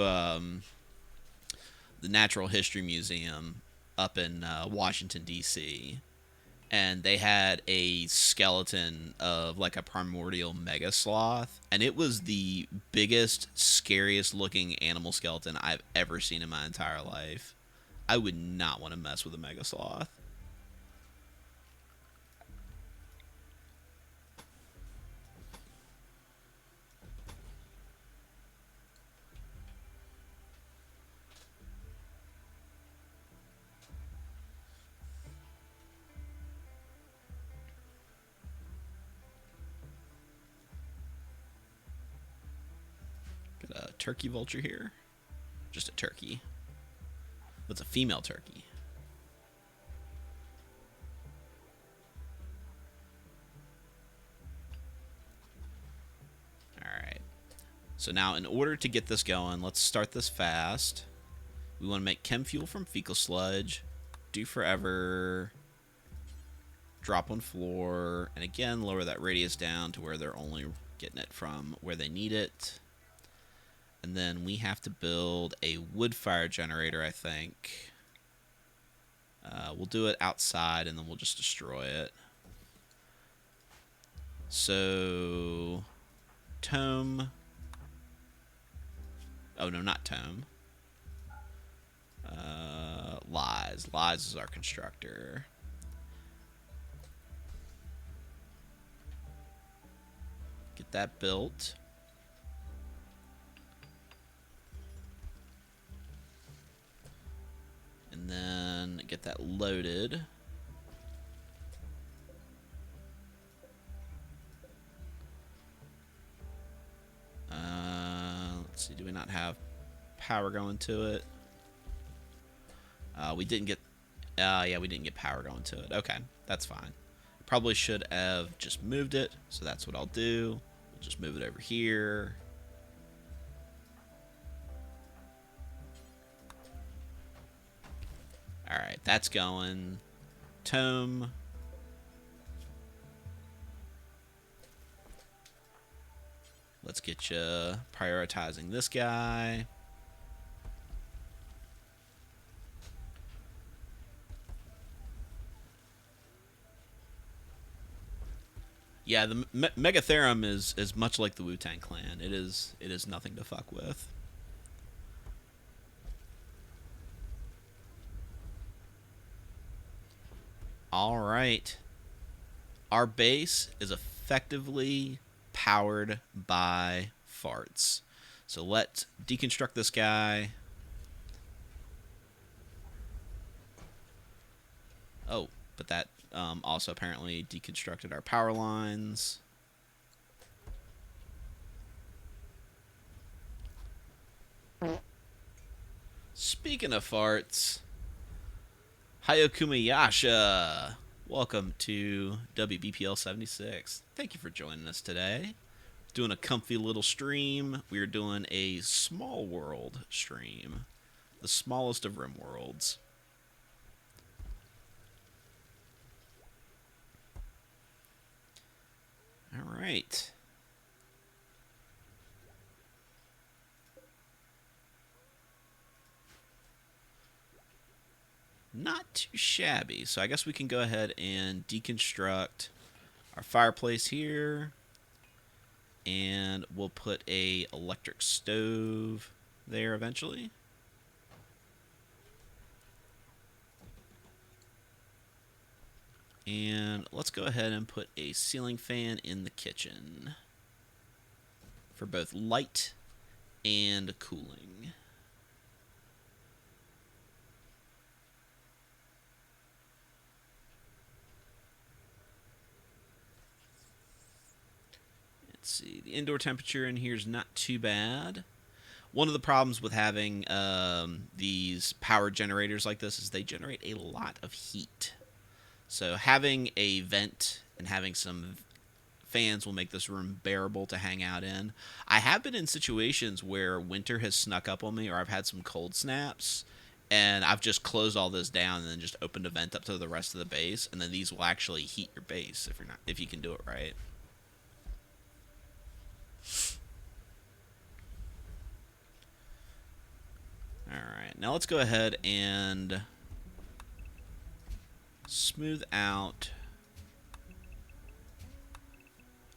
the Natural History Museum up in Washington, D.C., and they had a skeleton of like a primordial mega sloth, and it was the biggest, scariest looking animal skeleton I've ever seen in my entire life. I would not want to mess with a mega sloth. Got a turkey vulture here. Just a turkey. It's a female turkey. Alright. So now in order to get this going, let's start this fast. We want to make chem fuel from fecal sludge. Do forever. Drop on floor. And again, lower that radius down to where they're only getting it from where they need it. And then we have to build a wood fire generator, I think. We'll do it outside and then we'll just destroy it. So, tome. Oh, no, not tome. Lies. Lies is our constructor. Get that built. And then get that loaded. Let's see, do we not have power going to it? We didn't get... yeah, we didn't get power going to it. Okay, that's fine. Probably should have just moved it, so that's what I'll do. We'll just move it over here. Alright, that's going. Tome. Let's get you prioritizing this guy. Yeah, the Megatherium is much like the Wu-Tang Clan. It is nothing to fuck with. All right. Our base is effectively powered by farts. So let's deconstruct this guy. Oh, but that also apparently deconstructed our power lines. Speaking of farts, Hayokumayasha, welcome to WBPL 76. Thank you for joining us today. Doing a comfy little stream. We are doing a small world stream, the smallest of Rimworlds. All right. Not too shabby. So I guess we can go ahead and deconstruct our fireplace here. And we'll put a electric stove there eventually. And let's go ahead and put a ceiling fan in the kitchen for both light and cooling. Let's see, the indoor temperature in here is not too bad. One of the problems with having these power generators like this is they generate a lot of heat. So having a vent and having some fans will make this room bearable to hang out in. I have been in situations where winter has snuck up on me or I've had some cold snaps and I've just closed all this down and then just opened a vent up to the rest of the base, and then these will actually heat your base if you can do it right. Alright, now let's go ahead and smooth out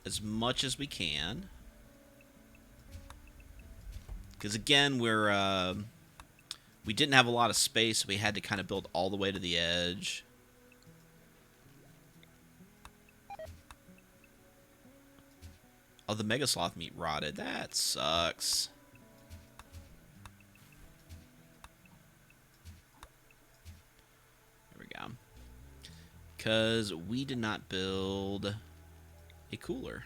as much as we can. Because again, we didn't have a lot of space, so we had to kind of build all the way to the edge. Oh, the Mega Sloth meat rotted. That sucks. There we go. Because we did not build a cooler.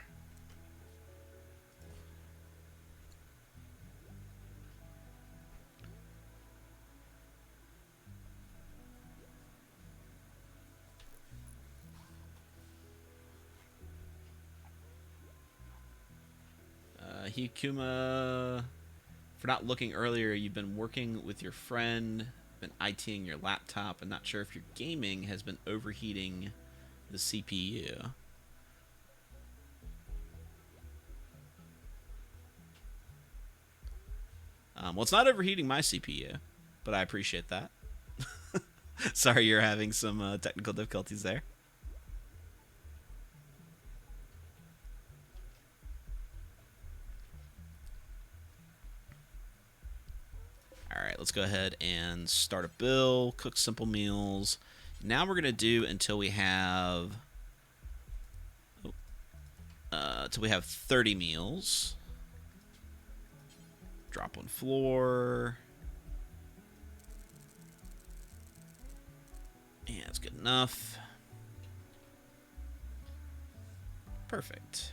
Hikuma, for not looking earlier, you've been working with your friend, been ITing your laptop, and not sure if your gaming has been overheating the CPU. Well, it's not overheating my CPU, but I appreciate that. Sorry you're having some technical difficulties there. Alright, let's go ahead and start a bill, cook simple meals. Now we're going to do until we have 30 meals. Drop on floor. Yeah, that's good enough. Perfect.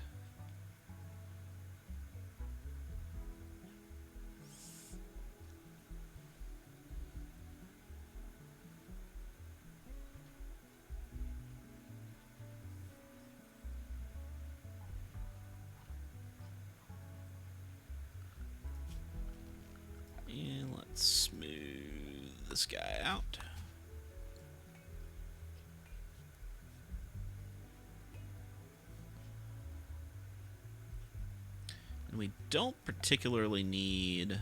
And let's smooth this guy out. And we don't particularly need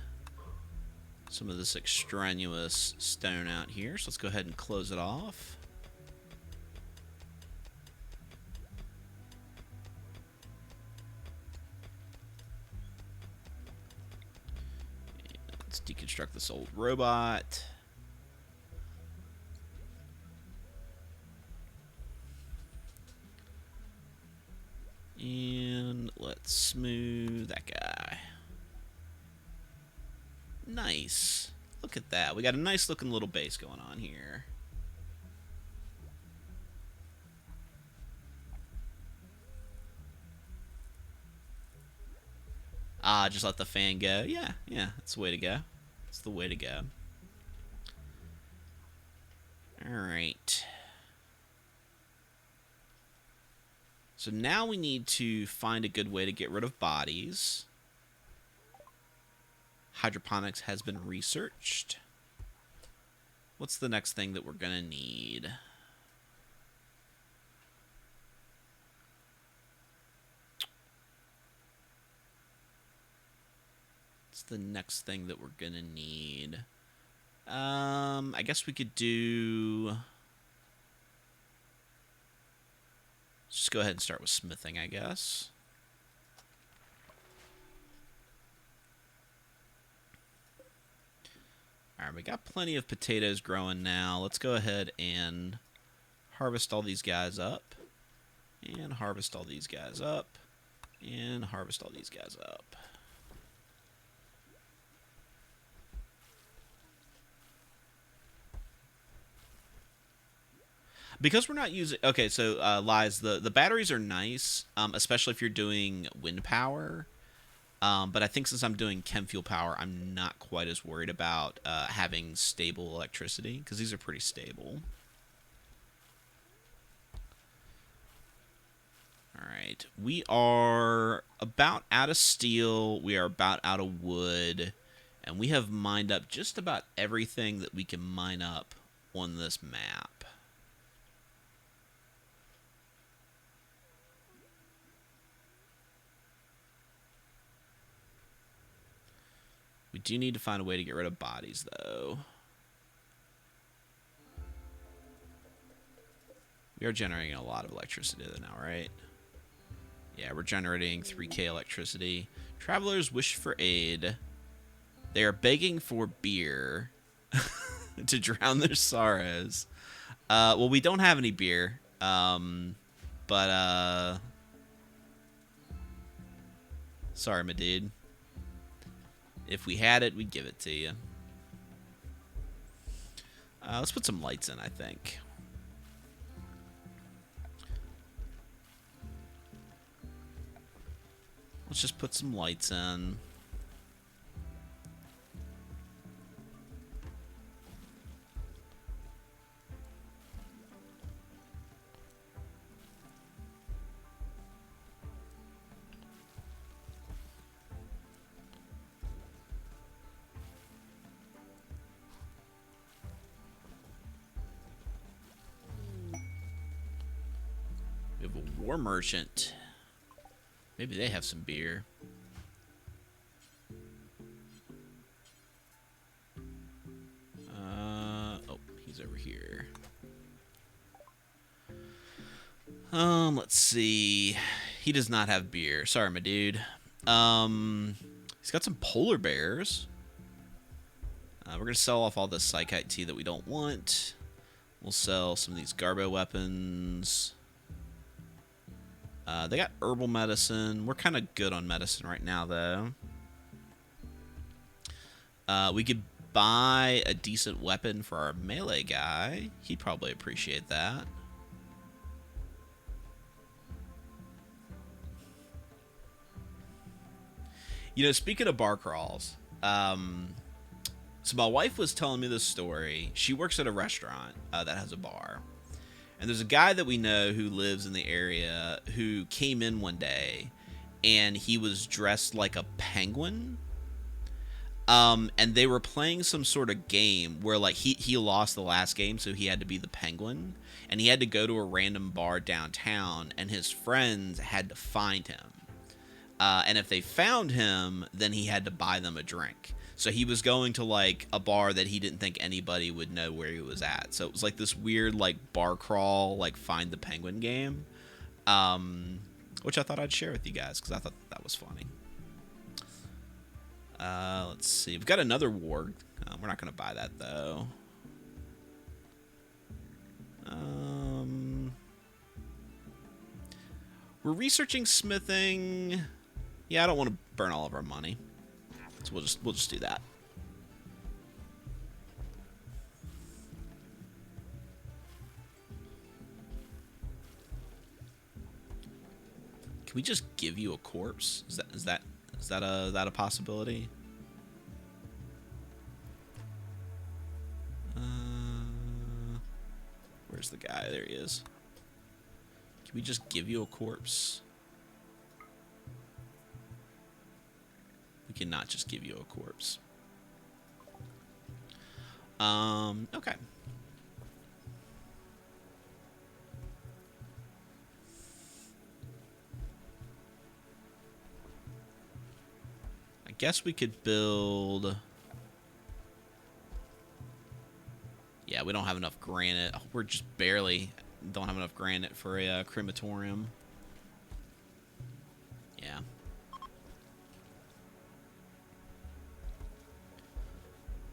some of this extraneous stone out here, so let's go ahead and close it off. And let's deconstruct this old robot. And let's smooth that guy. Nice. Look at that. We got a nice looking little base going on here. Ah, just let the fan go. Yeah, that's the way to go. That's the way to go. Alright. So now we need to find a good way to get rid of bodies. Hydroponics has been researched. What's the next thing that we're going to need? What's the next thing that we're going to need? I guess we could do... Just go ahead and start with smithing, I guess. Alright, we got plenty of potatoes growing now. Let's go ahead and harvest all these guys up. And harvest all these guys up. And harvest all these guys up. Because we're not using... Okay, so, Lies, the batteries are nice, especially if you're doing wind power. But I think since I'm doing chem fuel power, I'm not quite as worried about having stable electricity, because these are pretty stable. Alright, we are about out of steel, we are about out of wood, and we have mined up just about everything that we can mine up on this map. We do need to find a way to get rid of bodies, though. We are generating a lot of electricity now, right? Yeah, we're generating 3K electricity. Travelers wish for aid. They are begging for beer to drown their sorrows. Well, we don't have any beer. Sorry, my dude. If we had it, we'd give it to you. Let's put some lights in, I think. Let's just put some lights in. War merchant. Maybe they have some beer. Oh, he's over here. Let's see. He does not have beer. Sorry, my dude. He's got some polar bears. We're going to sell off all the psychite tea that we don't want. We'll sell some of these garbo weapons. They got herbal medicine. We're kind of good on medicine right now, though. We could buy a decent weapon for our melee guy. He'd probably appreciate that. You know, speaking of bar crawls, so my wife was telling me this story. She works at a restaurant that has a bar. And there's a guy that we know who lives in the area who came in one day and he was dressed like a penguin. And they were playing some sort of game where like he lost the last game, so he had to be the penguin. And he had to go to a random bar downtown and his friends had to find him. And if they found him, then he had to buy them a drink. So he was going to like a bar that he didn't think anybody would know where he was at. So it was like this weird like bar crawl, like find the penguin game, which I thought I'd share with you guys because I thought that was funny. Let's see. We've got another warg. We're not going to buy that though. We're researching smithing. Yeah, I don't want to burn all of our money. So we'll just do that. Can we just give you a corpse? Is that a possibility? Where's the guy? There he is. Can we just give you a corpse? We cannot just give you a corpse. Okay. I guess we could build... Yeah, we don't have enough granite. We're just barely don't have enough granite for a crematorium. Yeah.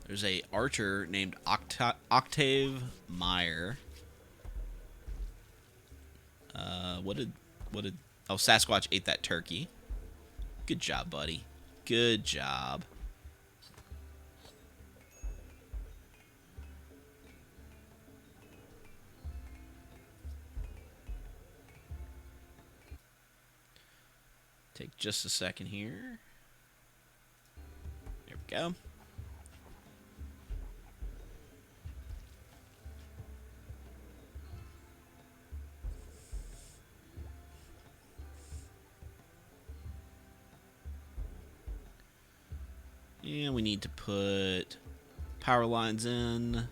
There's a archer named Octave Meyer. What did oh, Sasquatch ate that turkey. Good job, buddy. Good job. Take just a second here. There we go. And we need to put power lines in.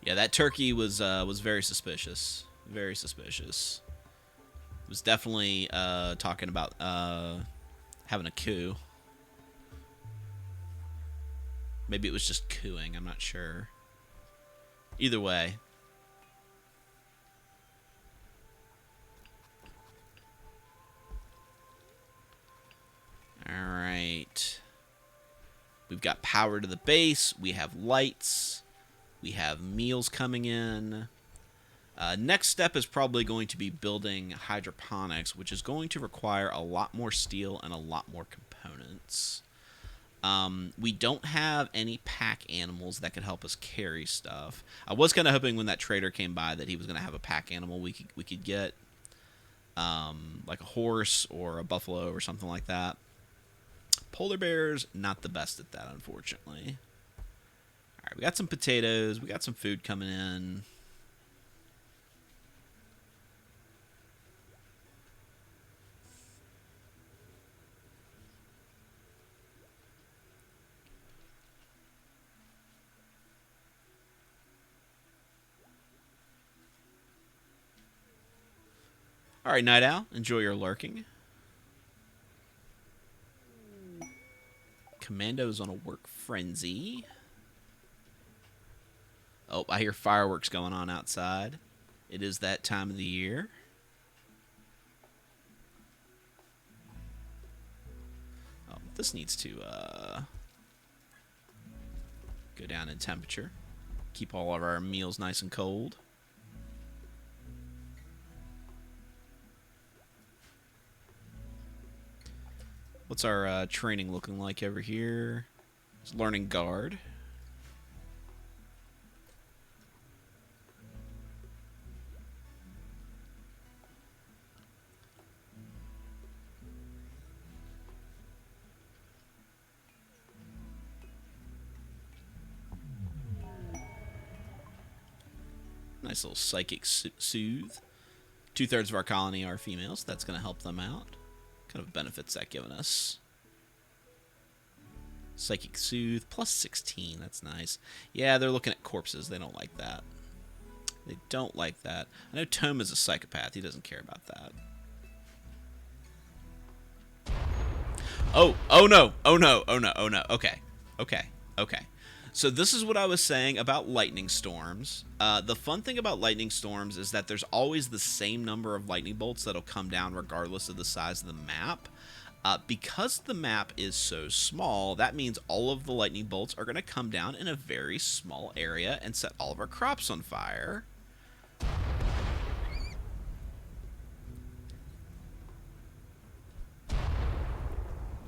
Yeah, that turkey was very suspicious. Very suspicious. It was definitely talking about having a coup. Maybe it was just cooing. I'm not sure. Either way. All right. We've got power to the base. We have lights. We have meals coming in. Next step is probably going to be building hydroponics, which is going to require a lot more steel and a lot more components. We don't have any pack animals that could help us carry stuff. I was kind of hoping when that trader came by that he was going to have a pack animal we could get, like a horse or a buffalo or something like that. Polar bears, not the best at that, unfortunately. All right, we got some potatoes. We got some food coming in. All right, Night Owl, enjoy your lurking. Commando's on a work frenzy. Oh, I hear fireworks going on outside. It is that time of the year. Oh, this needs to go down in temperature. Keep all of our meals nice and cold. What's our training looking like over here? It's learning guard. Nice little psychic soothe. 2/3 of our colony are females. That's going to help them out. What kind of benefits that giving us? Psychic soothe plus 16. That's nice. Yeah, they're looking at corpses. They don't like that. They don't like that. I know Tome is a psychopath. He doesn't care about that. Oh no. Oh no. Oh no. Oh no. Okay. Okay. Okay. So this is what I was saying about lightning storms. The fun thing about lightning storms is that there's always the same number of lightning bolts that'll come down regardless of the size of the map. Because the map is so small, that means all of the lightning bolts are going to come down in a very small area and set all of our crops on fire.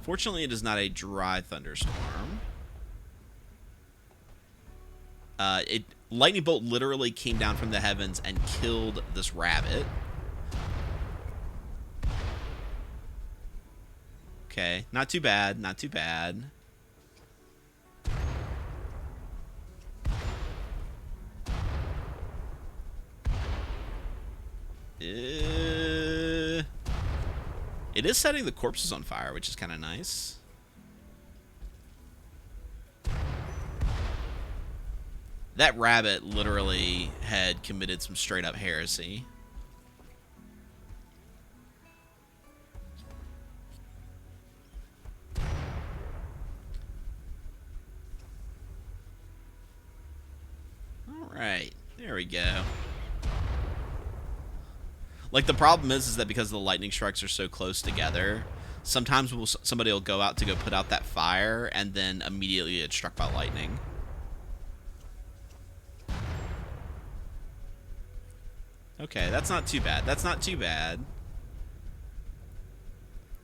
Fortunately, it is not a dry thunderstorm. Lightning bolt literally came down from the heavens and killed this rabbit. Okay, not too bad, not too bad. It is setting the corpses on fire, which is kind of nice. That rabbit literally had committed some straight-up heresy. Alright, there we go. Like, the problem is that because the lightning strikes are so close together, sometimes somebody will go out to go put out that fire, and then immediately get struck by lightning. Okay, that's not too bad. That's not too bad.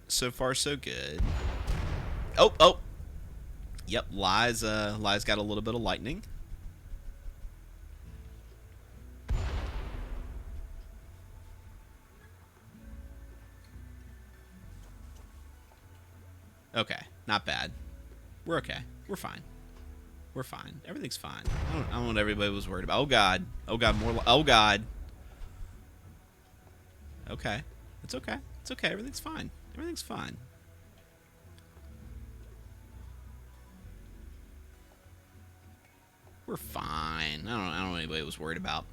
So far, so good. Oh, oh. Yep, Lies got a little bit of lightning. Okay, not bad. We're okay. We're fine. We're fine. Everything's fine. I don't know what everybody was worried about. Oh, God. Oh, God, more... Oh, God. Okay. It's okay. It's okay. Everything's fine. Everything's fine. We're fine. I don't know what anybody was worried about.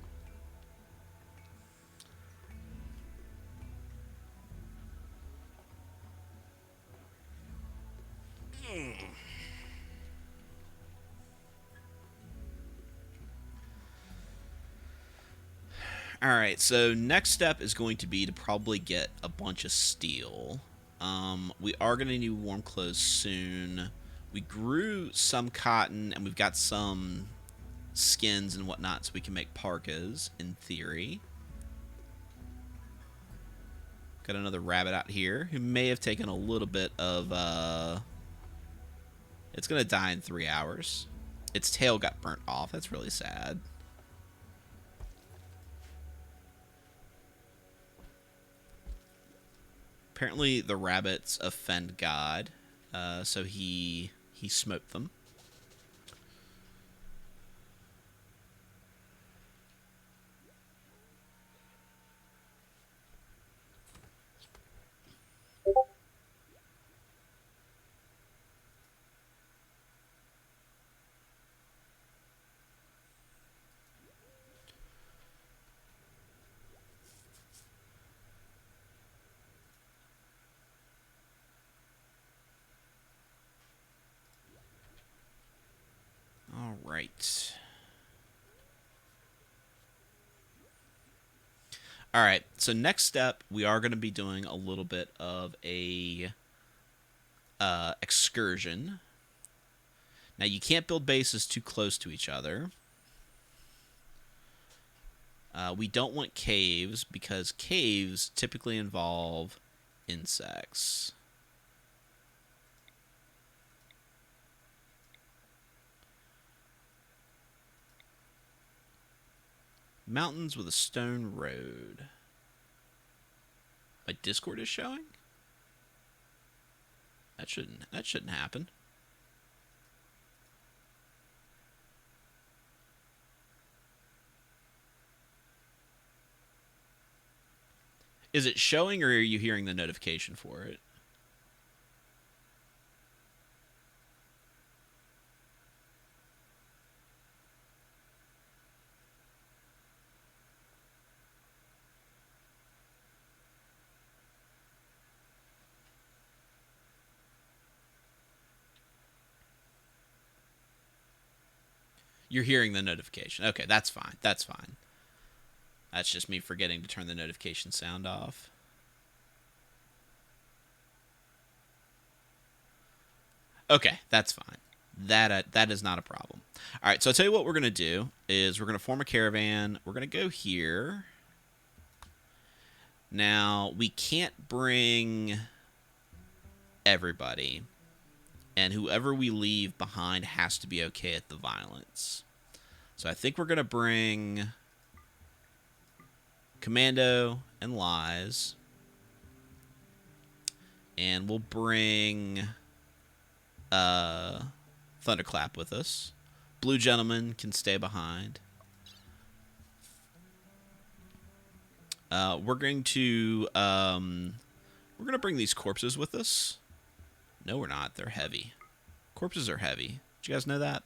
Alright, so next step is going to be to probably get a bunch of steel. We are going to need warm clothes soon. We grew some cotton, and we've got some skins and whatnot, so we can make parkas, in theory. Got another rabbit out here, who may have taken a little bit of, It's going to die in 3 hours. Its tail got burnt off. That's really sad. Apparently, the rabbits offend God, so he smote them. right. All right. So next step, we are going to be doing a little bit of a excursion. Now you can't build bases too close to each other. We don't want caves because caves typically involve insects. Mountains with a stone road. My Discord is showing? That shouldn't happen. Is it showing or are you hearing the notification for it? You're hearing the notification. Okay, that's fine. That's fine. That's just me forgetting to turn the notification sound off. Okay, that's fine. That is not a problem. All right, so I'll tell you what we're going to do is we're going to form a caravan. We're going to go here. Now, we can't bring everybody, and whoever we leave behind has to be okay at the violence. So I think we're going to bring Commando and Lies, and we'll bring Thunderclap with us. Blue Gentleman can stay behind. We're going to bring these corpses with us. No, we're not. They're heavy. Corpses are heavy. Did you guys know that?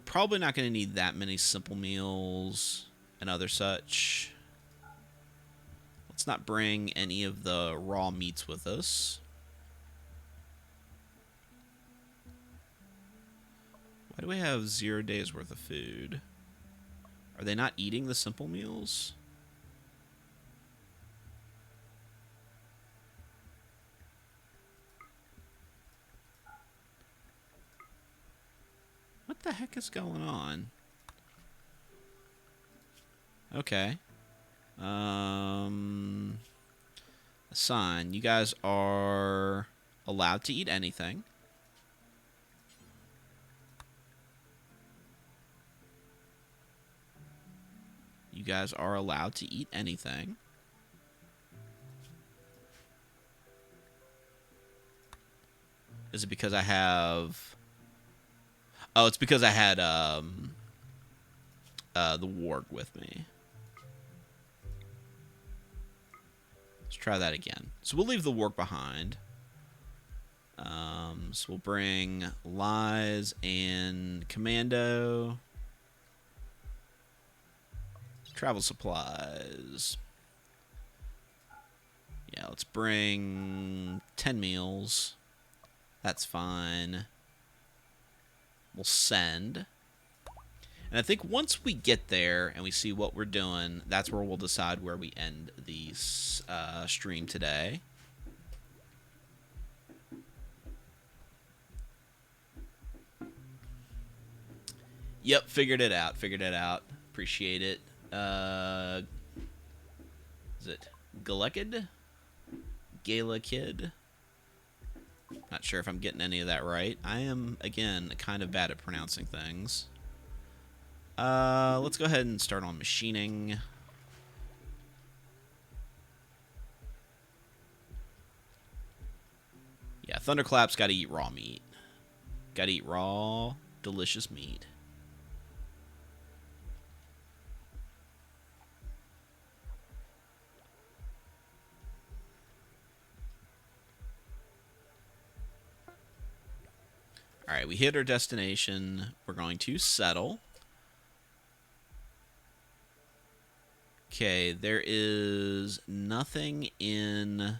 Probably not going to need that many simple meals and other such. Let's not bring any of the raw meats with us. Why do we have 0 days worth of food? Are they not eating the simple meals? What the heck is going on? Okay. Assign. You guys are allowed to eat anything. You guys are allowed to eat anything. Is it because I have... Oh, it's because I had the warg with me. Let's try that again. So we'll leave the warg behind. So we'll bring Lies and Commando. Travel supplies. Yeah, let's bring 10 meals. That's fine. We'll send. And I think once we get there and we see what we're doing, that's where we'll decide where we end the stream today. Yep, figured it out. Appreciate it. Is it Galekid? Gala Kid? Not sure if I'm getting any of that right. I am, again, kind of bad at pronouncing things. Let's go ahead and start on machining. Yeah, Thunderclap's got to eat raw meat. Got to eat raw, delicious meat. All right, we hit our destination. We're going to settle. Okay, there is nothing in...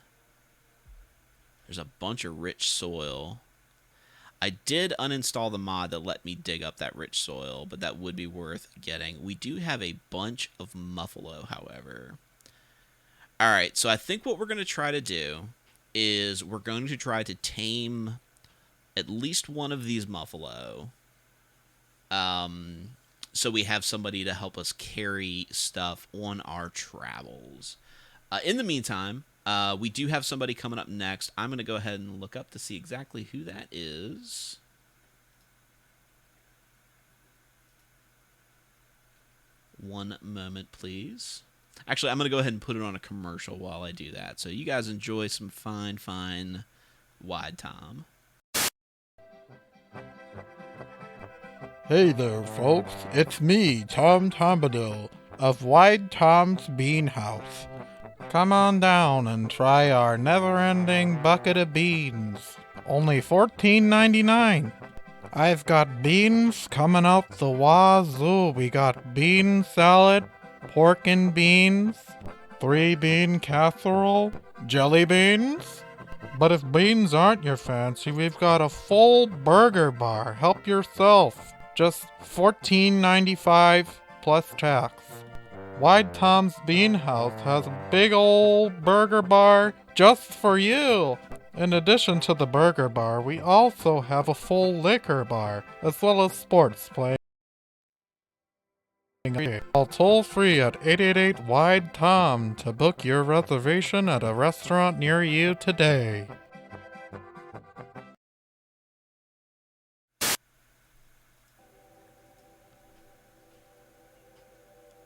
There's a bunch of rich soil. I did uninstall the mod that let me dig up that rich soil, but that would be worth getting. We do have a bunch of muffalo, however. All right, so I think what we're going to try to do is we're going to try to tame at least one of these muffalo. So we have somebody to help us carry stuff on our travels. In the meantime, we do have somebody coming up next. I'm going to go ahead and look up to see exactly who that is. One moment, please. Actually, I'm going to go ahead and put it on a commercial while I do that. So you guys enjoy some fine Wide Tom. Hey there, folks. It's me, Tom Tombadil, of Wide Tom's Bean House. Come on down and try our never-ending bucket of beans. Only $14.99. I've got beans coming out the wazoo. We got bean salad, pork and beans, 3-bean casserole, jelly beans. But if beans aren't your fancy, we've got a full burger bar. Help yourself. Just $14.95 plus tax. Wide Tom's Bean House has a big old burger bar just for you. In addition to the burger bar, we also have a full liquor bar, as well as sports playing. Call toll free at 888-WIDE-TOM to book your reservation at a restaurant near you today.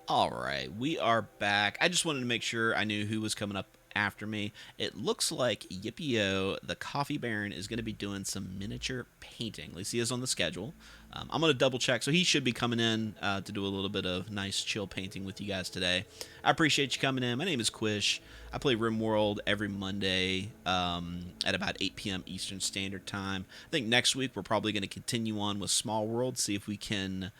All right, we are back. I just wanted to make sure I knew who was coming up after me. It looks like Yippee-O, the Coffee Baron, is going to be doing some miniature painting. At least he is on the schedule. I'm going to double check. So he should be coming in to do a little bit of nice chill painting with you guys today. I appreciate you coming in. My name is Quish. I play Rimworld every Monday at about 8 p.m. Eastern Standard Time. I think next week we're probably going to continue on with Small World, see if we can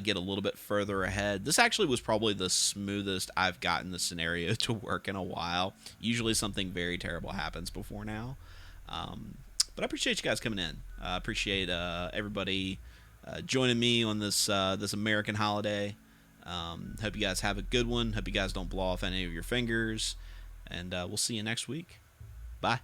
get a little bit further ahead. This actually was probably the smoothest I've gotten the scenario to work in a while. Usually something very terrible happens before now. But I appreciate you guys coming in. I appreciate everybody joining me on this this American holiday. Hope you guys have a good one. Hope you guys don't blow off any of your fingers. And we'll see you next week. Bye.